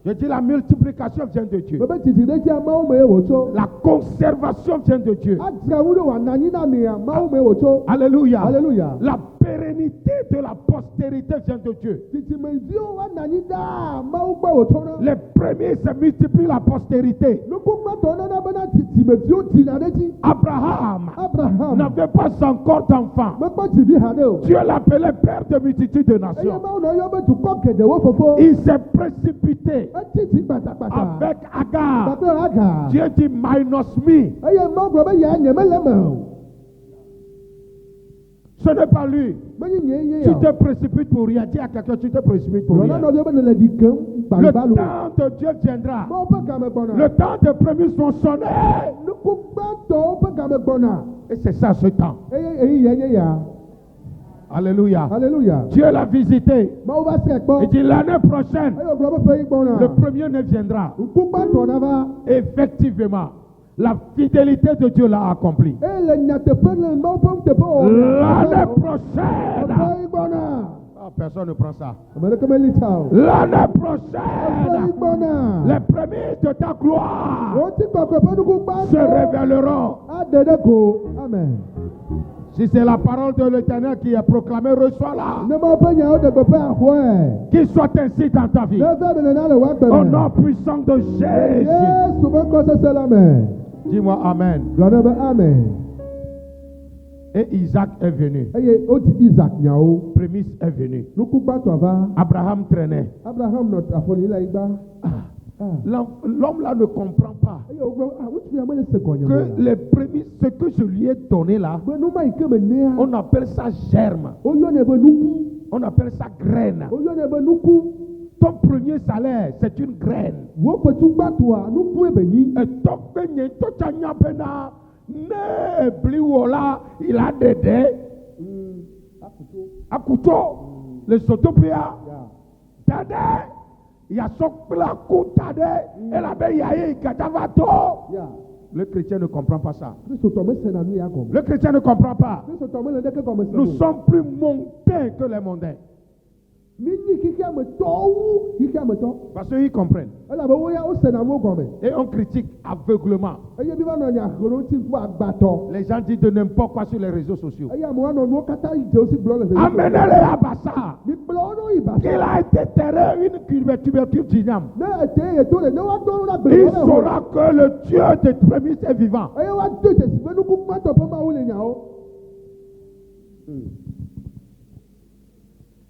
Je dis la multiplication vient de Dieu. Bebe didi ɖe dzia Mawu mee wòtso. La conservation vient de Dieu. Adzra ŋu ɖe wòana anyi na mia Mawu mee wòtso. Alléluia. Alléluia. La pérennité de la postérité vient de Dieu. Dzidzimeviwo woana anyi daa Mawu gbɔ wòtso na. Les premiers se multiplient la postérité. Nukugbãtɔ nana bena dzidzimeviwo dzina ɖe dzi. Abraham Abraham n'avait pas encore d'enfant. mekpɔ dzivi haɖe o. Dieu l'appelait père de multitude de Eye nations. Mawu nɔ yɔ be dukɔ geɖewo fofo. Il s'est précipité Eti dzi kpatakpata. avec Agar. Kpakple Hagar. Dieu dit minus me. Eye Mawu gblɔ be ya nyemele eme o. Ce n'est pas lui. Menye nye ye Tu ya. te précipites pour rien. Dis à quelqu'un, tu te précipites pour Gblɔ na rien. nɔviwo be nele di kem Le gbalubalo. temps de Dieu viendra. Mawu ƒe game gbɔna. Le temps des prémices vont sonner. Nukugbãtɔwo ƒe game gbɔna. Et c'est ça ce temps. Eye eyi yɛ nye ya. Alléluia. Alléluia. Dieu l'a visité. Mawu va srɛ kpɔ. Il dit l'année prochaine, Eye wògblɔ be ƒe yi gbɔna. le premier ne viendra. Ŋkugbãtɔ nava. Effectivement, la fidélité de Dieu l'a accompli. Eye le nyateƒe le Mawu ƒe teƒe wɔ. L'année Ƒe prochaine. yi gbɔna. Ah, personne ne prend ça. Ame ɖeke meli ta o. L'année Ƒe yi prochaine, gbɔna. les prémices de ta gloire Wòti kɔkɔe ƒe se nukugbãtɔ. révéleront. Aɖe ɖe ko. Amen. Si c'est la parole de l'Éternel qui est proclamée, reçois-la. Ne Mawu ƒe nyawo ɖe gbeƒe axɔe. Qu'il soit ainsi dans ta vie. Ne ve be nena le woagbe Au me. nom puissant de Jésus. Yesu ƒe ŋkɔsese la me. Dis-moi Amen. Gblɔ ne be amen. Et Isaac est venu. Eye wodzi Isaac nyawo. Prémisse est venu. Nukugbãtɔ va. Abraham traînait. Abraham nɔ afɔli le anyigba. L'homme là ne comprend pas Eye wògblɔ ŋutsu ya mele se gɔnye que me o. les prémices, ce que je lui ai donné là, Be nu ma yi ke me nea. on appelle ça germe. Woyɔnɛ be nuku. On appelle ça graine. Woyɔnɛ be nuku. Ton premier salaire, c'est une graine. Wo fetugbãtɔa nukue be nyi. Et ton peigné, ton tchanya pena, ne bliwola, il a dédé, à couteau, les autopéas, tade, il y a son placo tade, et la beyaye, katavato. Ya. Le chrétien ne comprend pas ça. Kristotɔ me sena nu ya gɔme. Le chrétien ne comprend pas. Kristotɔ me le ɖeke gɔme se Nous o. sommes plus mondains que les mondains. Mi nyi xixiametɔwo wu xixiametɔ. Parce qu'ils comprennent. Elabe woya wosena nuwo gɔme. Et on critique aveuglement. Eye mi va nɔ nya hlɔ̃ ŋuti ƒe agbatɔ. Les gens disent de n'importe quoi sur les réseaux sociaux. Eye amewo anɔ nuwo katã yi dze wo si gblɔ le Amenez-les à Bassa. Mi kplɔ wo ne woyi Qu'il basa. a été terré une tubercule d'igname. Ne ete ye to le ne woadɔ wo na Il gbe saura que le Dieu des prémices est vivant. Eye woado dzesi be nukugbãtɔ ƒe Mawu le nyawo.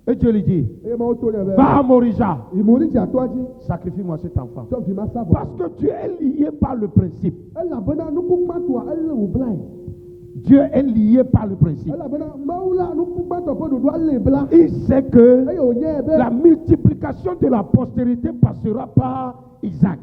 Et Dieu lui dit, Eye Mawu to nɛ be. va à Morija, Imoli dzi atɔa dzi. sacrifie-moi cet enfant. Tsɔ vi ma sa Parce vɔ. que Dieu est lié par le principe. Elabena nukugbãtɔa ele wò blae. Dieu est lié par le principe. Elabena Mawu la nukugbãtɔ ƒe ɖoɖoa le bla. Il sait que Eye wònyae be. la multiplication de la postérité passera par Isaac.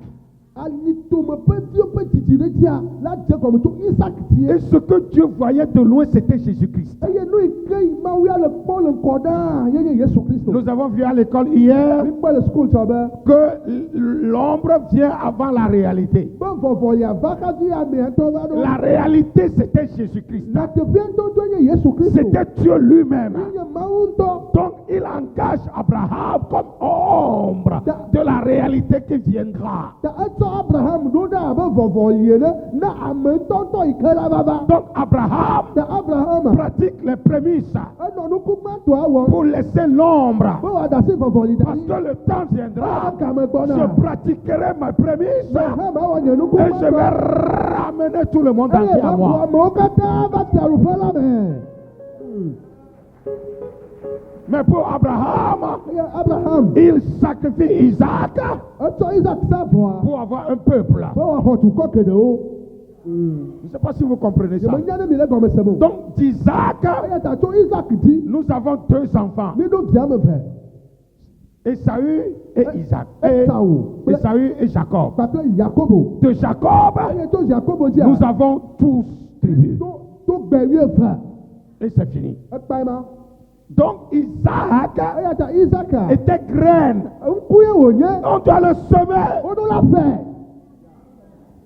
Alitome ƒe viwo ƒe didi ɖe dzia la dze gɔme to Isaac die. Et ce que Dieu voyait de loin, c'était Jésus-Christ. Eye nu yi ke yi Mawu ya le kpɔ le ŋkɔ ɖaa yenye Yesu Kristo. Nous avons vu à l'école hier Mi kpɔ le sukulu tsɔ be. que l'ombre vient avant la réalité. Be vɔvɔlia va hafi amea ŋutɔ va ɖo. La réalité, c'était Jésus-Christ. Na teƒea ŋutɔ nye Yesu Kristo. C'était Dieu lui-même. Yenye Mawu ŋutɔ. Donc, il engage Abraham comme ombre de la réalité qui viendra. Ta etsɔ Abraham ɖo ɖe abe vɔvɔli ene na ame ŋutɔ yi ke la vava. Donc, Abraham Ta Abraham pratique les prémices enɔ nukugbãtɔa wɔm. pour laisser l'ombre. Be wòadasi vɔvɔli da Parce ɖi. que le temps viendra, Game gbɔna. je pratiquerai mes prémices Abraham awɔ nye et je nukugbãtɔ. vais ramener tout le monde entier Eye à va moi. ƒo amewo katã va te aɖuƒe la me. Mais pour Abraham, eye Abraham il sacrifie Isaac etsɔ Isaac sa vɔa pour avoir un peuple. be wòaxɔ dukɔ geɖewo. Je ne sais pas si vous comprenez ça. Yemenya ne mi le gɔme sem o. Donc d'Isaac, Eya ta tso Isaac dzi nous avons deux enfants. mi ɖo vi ame eve. Esaü et Isaac. Esau kple Esaü et Jacob. kpakple Yakobo. De Jacob, Eye to Yakobo dzia. nous avons 12 tribus. To gbe wieve. Et c'est fini. Ekpae ma. Donc Isaac Eya ta Isaac était graine. ŋku ye wònye. On doit le semer. Woɖo la fɛ.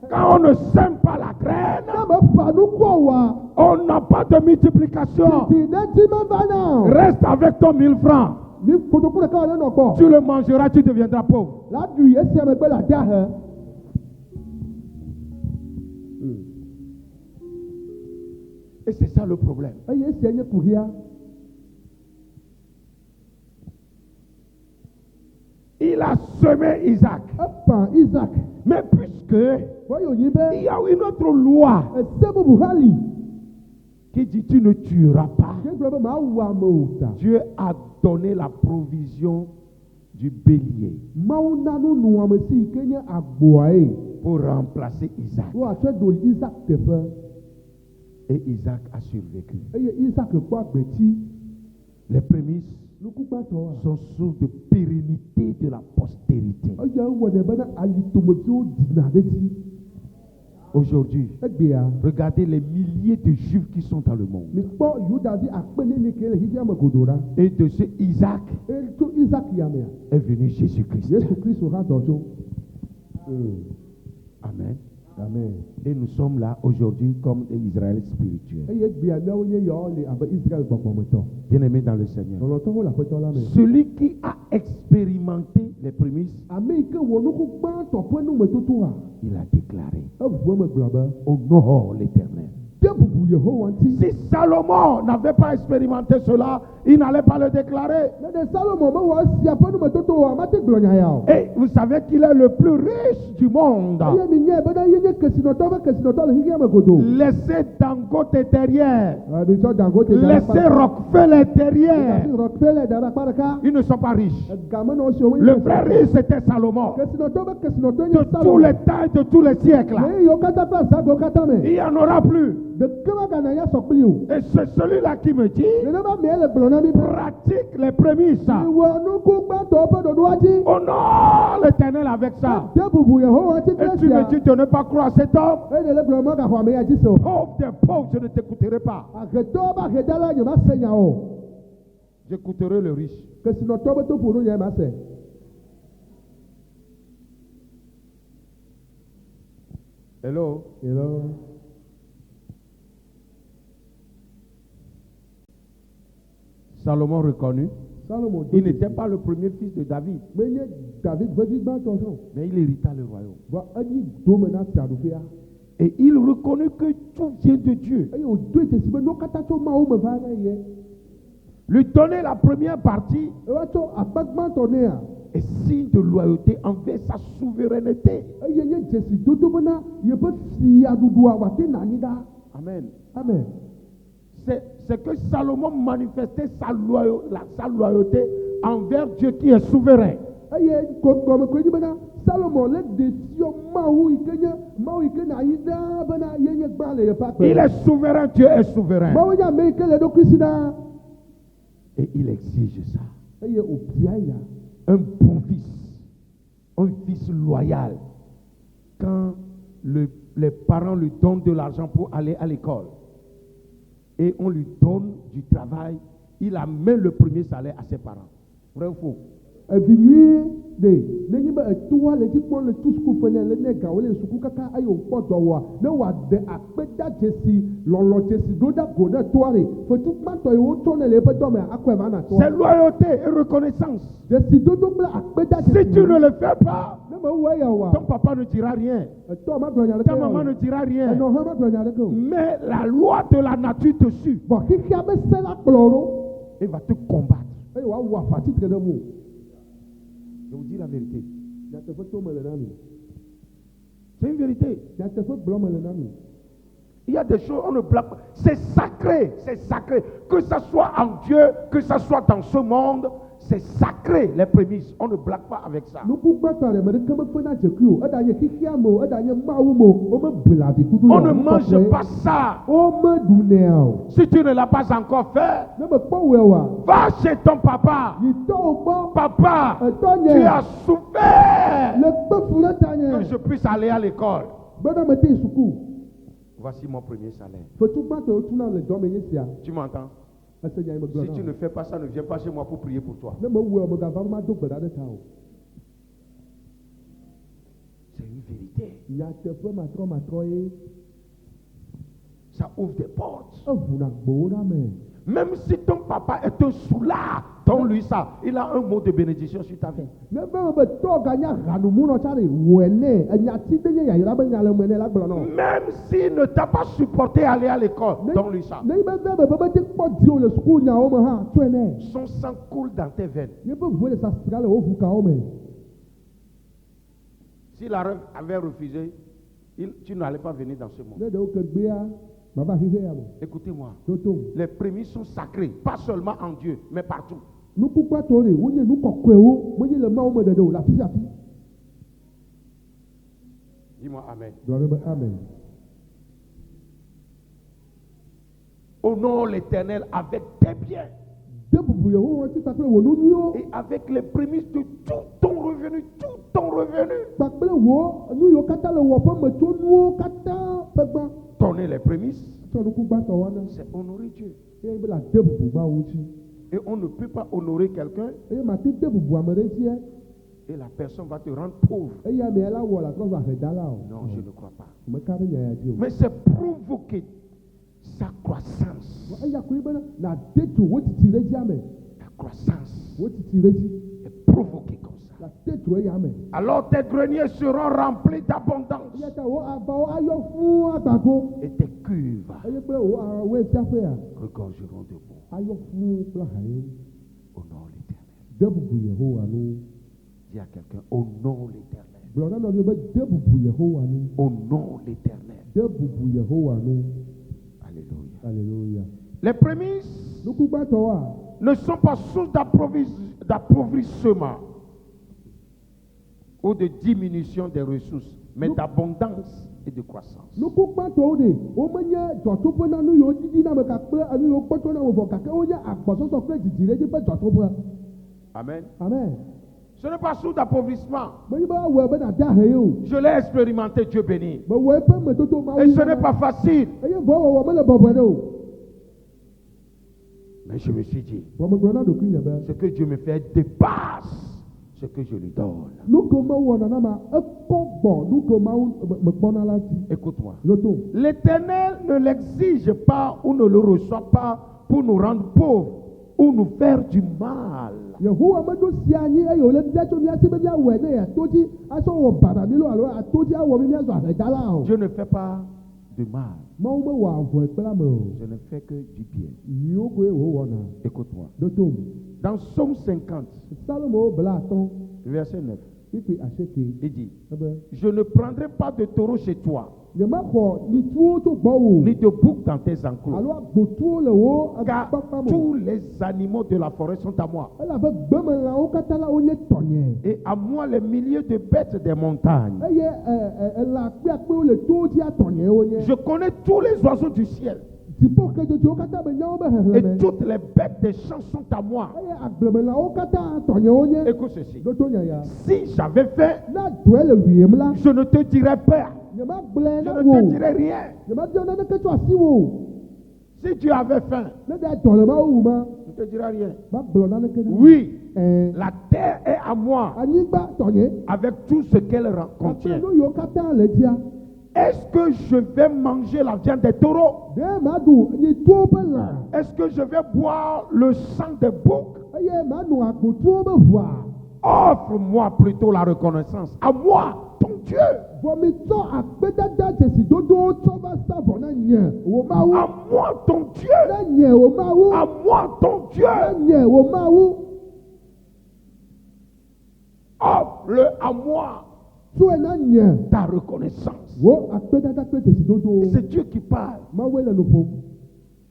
Quand on ne sème pas la graine, Ne me fa nukɔ wa. on n'a pas de multiplication. Ti ne ti me va na o. Reste avec ton 1000 francs. Mi kotoku ɖeka wòle nɔ gbɔ. Tu le mangeras, tu deviendras pauvre. La ɖui esia megbe la de ahe. Et c'est ça le problème. Eye esia nye kuhia. Il a semé Isaac. Efa Isaac. Mais puisque Wɔyɔ nyi be. il y a une autre loi Ese bubu hã li. qui dit tu ne tueras pas, Ke gblɔ be maa wu ame o ta. Dieu a donné la provision du bélier Mawu na nunɔamesi yi ke nye agboa ye. pour remplacer Isaac. Woatsɔe do Isaac teƒe. Et Isaac a survécu. Eye Isaac kpɔ agbetsi. Les prémices Nukugbatɔa. sont source de pérennité de la postérité. Eya wɔ ne bena alitomeviwo dina ɖe dzi. Aujourd'hui, Egbea. regardez les milliers de juifs qui sont dans le monde. Mikpɔ Yudavi akpenene ke le xixia me godo ɖa. Et de ce Isaac Etso Isaac yamea. est venu Jésus-Christ. Yesu Kristo hã dɔ tso. Amen. Amen. Et nous sommes là aujourd'hui comme des Israélites spirituels. Eye egbea miawo nye yawo le abe Israel gbɔgbɔmetɔ. Bien-aimés dans le Seigneur. Lɔlɔtɔwo le aƒetɔ la me. Celui qui a expérimenté les prémices, Ame yi ke wɔ nuku gbãtɔ ƒe numetotoa. il a déclaré: Eʋu eme gblɔ be. honore l'Éternel. De bubu Yehowa ŋuti. Si Salomon n'avait pas expérimenté cela, il n'allait pas le déclarer. Ne de Salomo mewɔ esia ƒe numetoto o, mate gblɔ nya ya o. Et vous savez qu'il est le plus riche du monde. Eye mi nye bena ye nye kesinɔtɔ ƒe kesinɔtɔ le xixia me godo. Laissez Dangote derrière. Mi tsɔ Dangote da ɖe Laissez akpa. Rockefeller derrière. Rockefeller da ɖe akpa ɖeka. Ils ne sont pas riches. Gamenɔ siwo nye Le vrai riche, c'était Salomon. kesinɔtɔ ƒe kesinɔtɔ De nye tous Salomo. les temps et de tous les siècles. Le yiwo katã kple azago katã me. Il n'y en aura plus. Ɖeke megana nya sɔ kpli o. Et c'est celui-là qui me dit: Nenema mee le gblɔ na mi be. pratique les prémices. Miwɔ nuku gbãtɔ ƒe ɖoɖoa dzi. Honore l'Éternel avec ça. De bubu Yehowa ŋuti Et kple tu me sia. dis de ne pas croire cet homme. Eye le gblɔ megaxɔ ame ya dzi se o. Pauvre des pauvres, je ne t'écouterai pas. Ahedɔwo be ahedala nye ma se nya o. J'écouterai le riche. Kesinɔtɔ be toƒo nu nye ma se. Hello. Hello. Salomon reconnut. Salomo do Il n'était pas le premier fils de David, menye David ƒe vi gbãtɔ sɔn. mais il hérita le royaume. Vɔ enyi dome na fiaɖuƒea. Et il reconnut que tout vient de Dieu. Eye wòdo dzesi be nuwo katã tso Mawu me va na ye. Lui donner la première partie Ewa tsɔ akpa gbãtɔ nea. est signe de loyauté envers sa souveraineté. Eye nye dzesi dodo bena yeƒe fiaɖuɖua wòate na anyi ɖa. Amen. Amen. C'est que Salomon manifestait sa loyauté envers Dieu qui est souverain. Eye gɔme koe nyi bena Salomo le de siɔ Mawu yi ke nye Mawu yi ke na anyi ɖaa bena ye nye gbã le yeƒe akpe. Il est souverain, Dieu est souverain. Mawu nye ame yi ke le eɖokui si ɖaa. Et il exige ça. Eye wòbia ya. Un bon fils, un fils loyal. Quand les parents lui donnent de l'argent pour aller à l'école et on lui donne du travail, il amène le premier salaire à ses parents. Vrai ou faux? Evi nyuie de nenye be etoa le dzi kpɔm le tu suku ƒe ne le ne gawo le suku kaka eye wòkpɔ dɔ wɔa ne wòade akpeda dzesi lɔlɔ dzesi ɖo ɖa go ɖe toa le fetu gbãtɔ yi wotsɔ ne le eƒe dɔ me akɔe va na toa. C'est loyauté et reconnaissance. Dzesi dodo kple akpeda Si dzesi. tu ne le fais pas, Ne me wɔ eya oa. ton papa ne dira rien, Etɔ ma gblɔ nya ta ɖeke maman ne o. dira rien. Enɔ hã ma gblɔ nya ɖeke o. Mais la loi de la nature te suit Bɔn xixia be se la kplɔ ɖo et va te combattre. eye wòawɔ afa titre ɖe mu. Je vous dis la vérité. Nyateƒe to me le na mi. C'est une vérité. Nyateƒe gblɔ me le na mi. Il y a des choses, on ne blague pas. C'est sacré, c'est sacré. Que ce soit en Dieu, que ce soit dans ce monde, c'est sacré, les prémices. On ne blague pas avec ça. On ne mange pas ça. Si tu ne l'as pas encore fait, va chez ton papa. Papa, tu as souffert que je puisse aller à l'école. Voici mon premier salaire. Tu m'entends? Si tu ne fais pas ça, ne viens pas chez moi pour prier pour toi. C'est une vérité. Ça ouvre des portes. Même si ton papa est un soulard, donne-lui ça. Il a un mot de bénédiction sur ta vie. Même s'il ne t'a pas supporté aller à l'école, donne-lui ça. Son sang coule dans tes veines. S'il avait refusé, tu n'allais pas venir dans ce monde. Écoutez-moi, les prémices sont sacrées, pas seulement en Dieu, mais partout. Dis-moi Amen. Honore l'Éternel avec tes biens et avec les prémices de tout ton revenu, Donner les prémices, c'est honorer Dieu. Et on ne peut pas honorer quelqu'un et la personne va te rendre pauvre. Non, je ne crois pas. Mais c'est provoquer sa croissance. La croissance est provoquée comme ça. Alors tes greniers seront remplis d'abondance. Et tes cuves regorgeront de boue. Honore l'Éternel. Dis à quelqu'un, honore l'Éternel. Honore l'Éternel. Alléluia. Les prémices ne sont pas source d'appauvrissement ou de diminution des ressources, mais d'abondance et de croissance. Amen. Ce n'est pas source d'appauvrissement. Je l'ai expérimenté, Dieu béni. Et ce n'est pas facile. Mais je me suis dit, ce que Dieu me fait dépasse ce que je lui donne. Écoute-moi. L'Éternel ne l'exige pas ou ne le reçoit pas pour nous rendre pauvres ou nous faire du mal. Je ne fais pas du mal. Je ne fais que du bien. Écoute-moi. Dans Somme 50, verset 9, il dit, je ne prendrai pas de taureau chez toi, ni de bouc dans tes enclos, car tous les animaux de la forêt sont à moi. Et à moi les milliers de bêtes des montagnes. Je connais tous les oiseaux du ciel. Et toutes les bêtes des champs sont à moi. Écoute ceci. Si j'avais fait, je ne te dirais pas. Je ne te dirais rien. Si tu avais faim, je ne te dirais rien. Oui, la terre est à moi avec tout ce qu'elle contient. Est-ce que je vais manger la viande des taureaux? Est-ce que je vais boire le sang des boucs? Offre-moi plutôt la reconnaissance. À moi, ton Dieu. À moi, ton Dieu. À moi, ton Dieu. Offre-le à moi. so ena nye ta reconnaissance. wo akpedada kple tesidodo Et c'est Dieu qui parle. mawoe le nu ƒom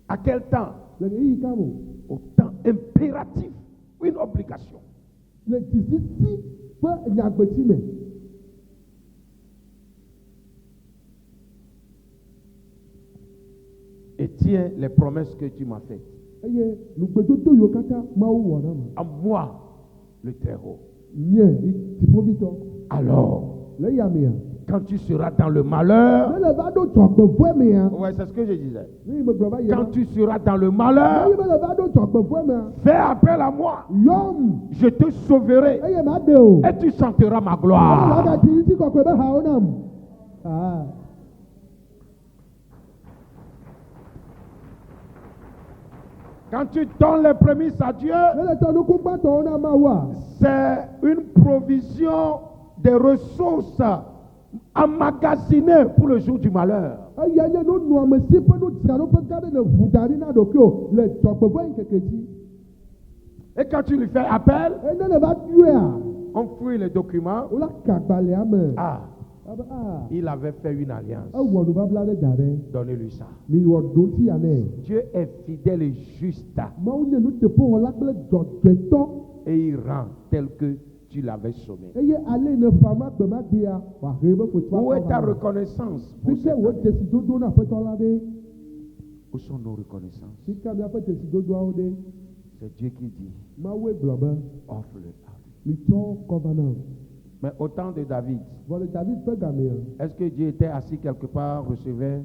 À quel temps? le ɣeyiɣi ka mo Au temps impératif, une obligation. le dziziti ƒe nyagbeti me Et tiens les promesses que tu m'as faites. eye nugbedodo yiwo katã mawu wɔ na ma À moi, le Très-Haut. nye dziƒoʋĩtɔ Alors, le yamea quand tu seras dans le malheur, ne le va ɖo dzɔgbevɔe mea ouais, c'est ce que je disais. ne yi megblɔ va yi Quand ma tu seras dans le ne yi malheur, me le va ɖo dzɔgbevɔe mea fais appel à moi. yɔm Je te sauverai eye maɖe o et tu chanteras ma la gloire. gati ŋuti kɔkɔe be hawo nam Quand tu donnes les prémices à Dieu, ne le tɔ nuku gbãtɔwo na mawua c'est une provision des ressources emmagasinées pour le jour du malheur. eya nye nunɔamesi ƒe nudzraɖoƒe gã aɖe le ʋu da ɖi na ɖokuiwo le dzɔgbevɔe ŋkeke dzi Et quand tu lui fais appel, eye ne le va yɔea on fouille les documents. wola ka agbalẽa me Ah, abe il avait fait une alliance. ewɔ nubabla ɖe da ɖe Donnez-lui ça. miwɔ ɖoti ya nɛ Dieu est fidèle et juste mawu nye nuteƒewɔla kple dzɔdzɔetɔ et il rend tel que tu l'avais sommé. eye ale ne fa ma gbe ma gbea wòahe be fotoa Où est ta kɔ va reconnaissance pour fi ke cette wò année? dzesidodo na aƒetɔ la ɖe Où sont nos reconnaissances? fi ka miaƒe dzesidodoawo ɖe C'est Dieu qui dit, mawue gblɔ be offre-le à lui. mitsɔ kɔva na Mais au temps de David, vɔ le David ƒe gamea est-ce que Dieu était assis quelque part, recevait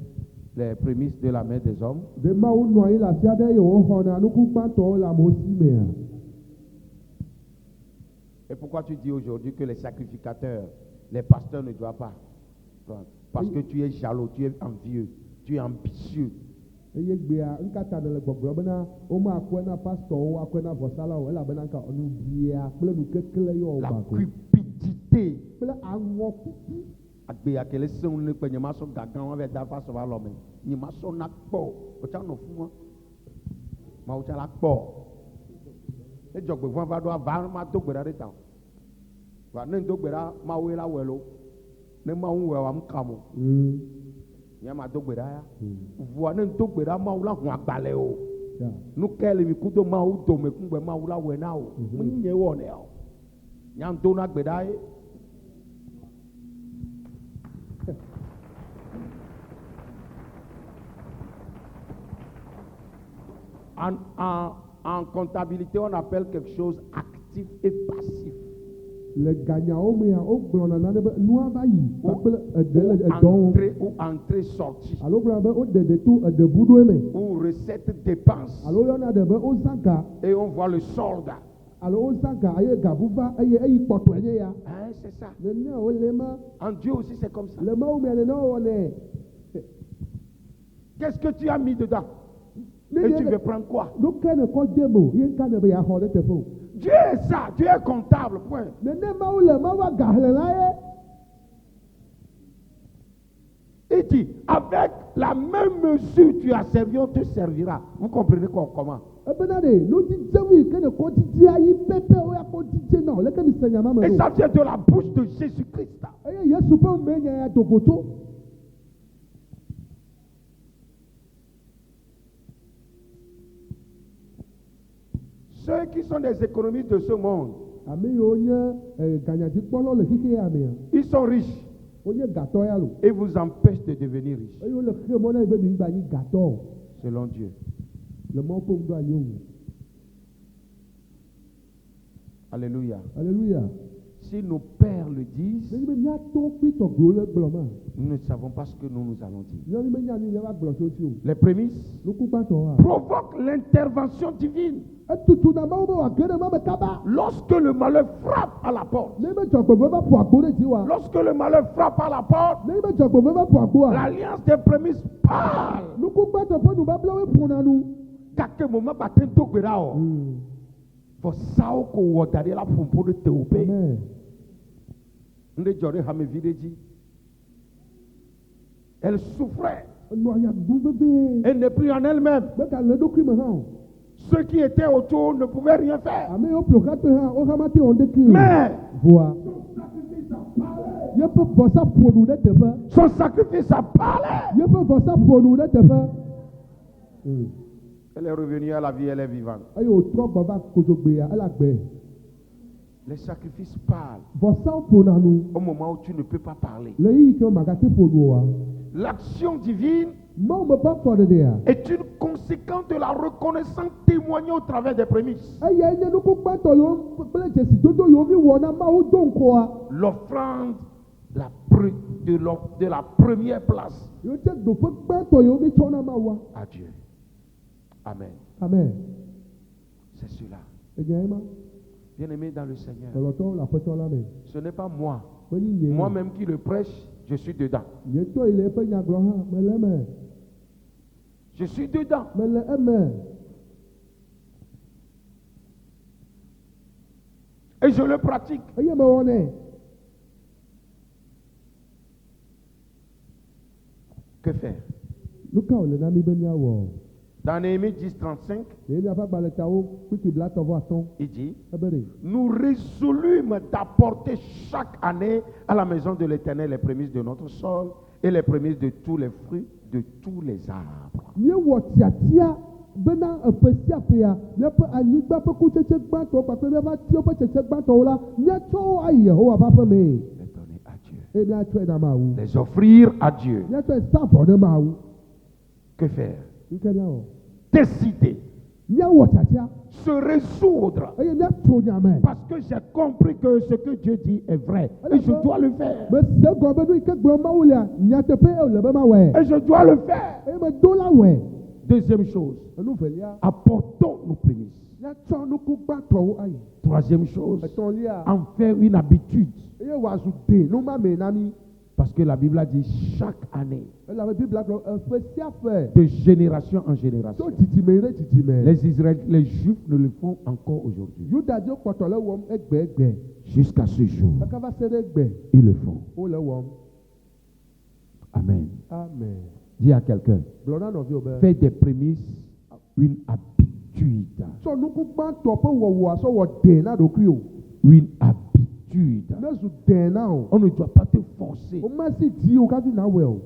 les prémices de la main des hommes? ɖe mawu nɔ anyi le afi aɖe eye wòxɔna nuku gbãtɔwo le amewo si mea Et pourquoi tu dis aujourd'hui que les sacrificateurs, les pasteurs ne doivent pas prendre? Parce que tu es jaloux, tu es envieux, tu es ambitieux. eye gbea nkata ne le gbɔgblɔ bena womakɔe na pastɔwo akɔe na vɔsalawo elabena nka nu bia kple nukekle yɔ La wòba ko cupidité. kple aŋɔkuku Agbe akele seŋu ne kpe nye ma sɔ gagã wɔn bɛ da fa sɔ va lɔ me. Nye ma sɔ na kpɔ. O tsa nɔ fu ma. Ma o tsa la kpɔ. Ne dzɔgbevɔ̃ va ɖo ava ma do gbe ɖa ɖe ta o. Va ne do gbe ɖa ma woe la wɔe lo. Ne ma ŋu wɔe wa mu kam o. Nye ma do gbe ɖa ya. Vɔa ne do gbe ɖa ma wo la hu agbalẽ o. Nu ke le mi kudo ma wo dome kungbe ma wo la wɔe na o. Mo nye wɔ ne o. Nya do na gbe ɖa ye. En comptabilité, on appelle quelque chose actif et passif. le ganyawo mea wogblɔna nane be nua va yi kpakple eɖe le edɔ wɔm Entrée ou entrée sortie. alo gblɔna be woɖe ɖe to eɖe buɖoe me Ou recette dépense. alo yɔna ɖe be wozã ga Et on voit le solde. alo wozã ga eye gabu va eye eyi kpɔtɔe nye ya Hein, c'est ça. nenea wole ma En Dieu aussi, c'est comme ça. le mawu mea nenea wowɔnɛ Qu'est-ce que tu as mis dedans? Ne Et tu ne- veux prendre quoi? nu ke ne kɔ de me o ye nka ne be yeaxɔ ɖe teƒe o Dieu est ça. Dieu est comptable. Point. nene mawu le mawu agahlẽla ye Il dit, avec la même mesure tu as servi, on te servira. Vous comprenez comment? ebena ɖe nudzidzenu yi ke ne kɔ dzidzi ayi pepe woya kɔ dzidze na o leke mi se nyama me Et ɖo ça vient de la bouche de Jésus-Christ. eye yesu ƒe nume nya ya dogoto Ceux qui sont des économistes de ce monde, ame yiwo nye ganyadzikpɔlɔ le xixe ya mea ils sont riches wonye gatɔ ya lo et vous empêchent de devenir riches, eye wole xe mɔ na yi be mi gba nyi gatɔ o selon Dieu. le mawu ƒe ŋdɔ anyi o Alléluia. aleluya Si nos pères le disent, nenyi be míato kpi tɔgbewo le gblɔ ma nous ne savons pas ce que nous allons dire. míawo menya nu míava gblɔ tso si o Les prémices nuku gbãtɔ provoquent l'intervention divine. etutu na mawu be wòage ɖe ma me kaba Lorsque le malheur frappe à la porte, ne be dzɔgbevɔe va ƒo agbo ɖe dzi wa lorsque le malheur frappe à la porte, ne be dzɔgbevɔe va ƒo agboa l'alliance des prémices parle. nuku gbãtɔ ƒe nubablawoe ƒona nu Kake moment batin to gbera o. For sao ko wɔ da ɖe la ƒoƒo ɖe tewo pe. amen Nde dzɔ ɖe hamevi ɖe dzi. Elle souffrait. enɔ ya ɖum vevie Elle n'est plus en elle-même. meka le eɖokui me hã o Ceux qui étaient autour ne pouvaient rien faire. ame yiwo ƒo xatɔe hã wohã mate wɔ ŋdeke o Mais voa yeƒe vɔsa ƒonu ɖe teƒe. Son sacrifice a parlé. Yeƒe vɔsa ƒonu ɖe teƒe. Elle est revenue à la vie, elle est vivante. Eye wòtrɔ gbɔ va kozogbea ele agbe. Les sacrifices parlent Vɔsawo ƒona nu. au moment où tu ne peux pas parler. Le yi ke magate ƒonu oa. L'action divine Mawu me ƒe afɔɖeɖea. est une conséquence de la reconnaissance témoignée au travers des prémices. Eyae nye nuku gbãtɔ yiwo kple dzesidodo yiwo mi wɔ na Mawu do ŋkɔa. L'offrande de la première place Yiwo tse doƒe gbãtɔ yiwo mi tsɔ na Mawua. à Dieu. Amen. Amen. C'est cela. Enyae ma. Bien-aimé dans le Seigneur, Lɔlɔtɔwo le aƒetɔ la me. ce n'est pas moi. Menye nye. Moi-même qui le prêche, je suis dedans. Nye tɔ yi le eƒe nyagblɔ hã mele eme. Je suis dedans. Mele eme. Et je le pratique. Eye mewɔ nɛ. Que faire? Nu ka wòle na mi be míawɔ? Dans Néhémie 10:35, Ɖe miaƒe agbalẽtawo kpikpi blatɔ-vɔ-atɔ̃. il dit, Ebe ɖe. nous résolûmes d'apporter chaque année à la maison de l'Éternel les prémices de notre sol et les prémices de tous les fruits de tous les arbres. Míewɔ tiatia bena eƒe sia ƒea míaƒe anyigba ƒe kutsetse gbãtɔwo kpakple míaƒe atiwo ƒe tsetse gbãtɔwo la míatsɔ wo ayi Yehowa ƒe aƒe mee. Les donner à Dieu. Eye míatsɔe na Mawu. Les offrir à Dieu. Míatsɔe sa vɔ ne Mawu. Que faire? Nu ke míawɔ? Décider. Míawɔ tiatia. Se résoudre. Eye míatso nyame. Parce que j'ai compris que ce que Dieu dit est vrai. Et je dois le faire. Mese gɔme nu yi ke gblɔm Mawu lea nyateƒe ye wòle be mawɔe. Et je dois le faire. Eye medo la wɔe. Deuxième chose, Enu velia. apportons nos prémices. Míatsɔ nuku gbãtɔwo ayi. Troisième chose, Etɔ̃lia. en faire une habitude. Eye wòazu de numame na mi. Parce que la Bible a dit chaque année, Elabe Biblia gblɔ eƒe sia ƒe. de génération en génération. Tso dzidime yi ɖe dzidime. Les Juifs ne le font encore aujourd'hui. Yudadziwo kpɔtɔ le wɔm egbe. Jusqu'à ce jour, Kaka va se ɖe egbe. ils le font. Wole wɔm. Amen. Amen. Dis à quelqu'un, Gblɔ na nɔviwo be. fais des prémices une habitude. Tsɔ nuku gbãtɔ ƒe wɔwɔ asɔ wɔ dɛ na ɖokuiwò. Une habitude. Nezu dɛ na o. On ne doit pas te forcer. O ma si di o kafi na wɛ o.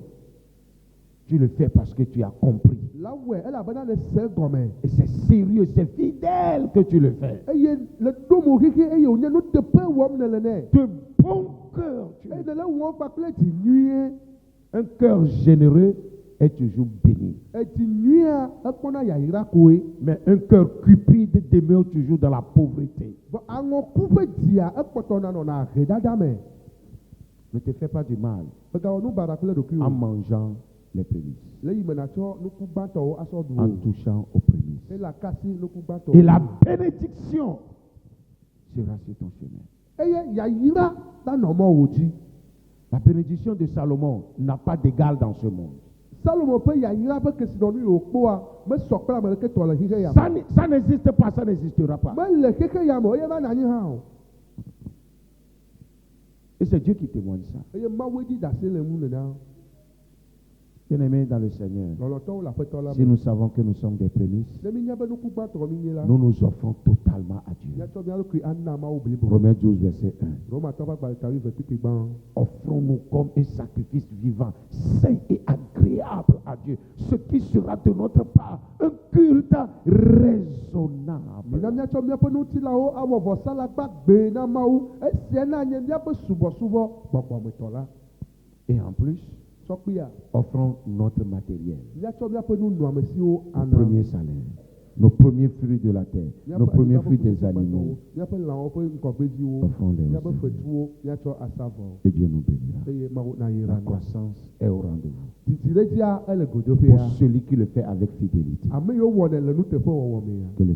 Tu le fais parce que tu as compris. La wɛ elabena le se gɔme. Et c'est sérieux, c'est fidèle que tu le fais. Eye le domo keke eye wònye nuteƒe wɔm nele nɛ. De bon cœur. Eye nele wɔm kpakple dzi nyuie. Un cœur généreux est toujours béni. Edzi nyuia ekpɔna yayra koe. Mais un cœur cupide demeure toujours dans la pauvreté. Vɔ aŋɔku ƒe dzia ekpɔtɔna nɔna ahedada me. Ne te fais pas du mal Megawɔ nu baɖa kple en ɖokuiwò. mangeant les prémices, Le yi me natsɔ nuku gbãtɔwo asɔ du en o. touchant aux prémices. Ela kasi nuku Et gbãtɔwo. la bénédiction sera sur ton chemin. Eye yayra la nɔ mɔ wò dzi. La bénédiction de Salomon n'a pas d'égal dans ce monde. Salomo ƒe yayra ƒe kesinɔnu yiwo kpɔa mesɔ kple ame ɖeke tɔ le xixe ya Ça, me. ça n'existe pas, ça n'existera pas. Mele xixe ya me eye va nanyi hã o. Et c'est Dieu qui témoigne ça. Eye Mawu di ɖase le ŋu nena. Bien-aimés dans le Seigneur, Lɔlɔtɔwo le aƒetɔ la si me. nous savons que nous sommes des prémices, Ne mi nya be nuku gbãtɔ mi nye la. nous nous offrons totalement à Dieu. Míatsɔ mía ɖokui ana Mawu blibo. Romains 12, verset 1. Romatɔwo ƒe agbalẽtawi ve kpikpi gbã. Offrons-nous comme un sacrifice vivant, saint et agréable à Dieu, ce qui sera de notre part un culte raisonnable. Mina míatsɔ míaƒe nutilawo awɔ vɔsala gbagbe na Mawu. Esia na nye míaƒe subɔsubɔ gbɔgbɔmetɔ la. Et en plus, Sɔkpia. offrons notre matériel, Míatsɔ míaƒe nunɔamesiwo nos ana. premiers salaires, nos premiers fruits de la terre, nos premiers fruits des animaux. Míaƒe lãwo ƒe ŋgɔgbeviwo. Offrons-les Míaƒe aussi. fetuwo míatsɔ asa vɔ. Et Dieu nous bénira. Eye Mawu na yi La ra na. croissance est au rendez-vous. Dzidziɖedzia ele Pour godoƒea. celui qui le fait avec fidélité. Ame yiwo wɔnɛ le nuteƒe wɔwɔ mea. Que le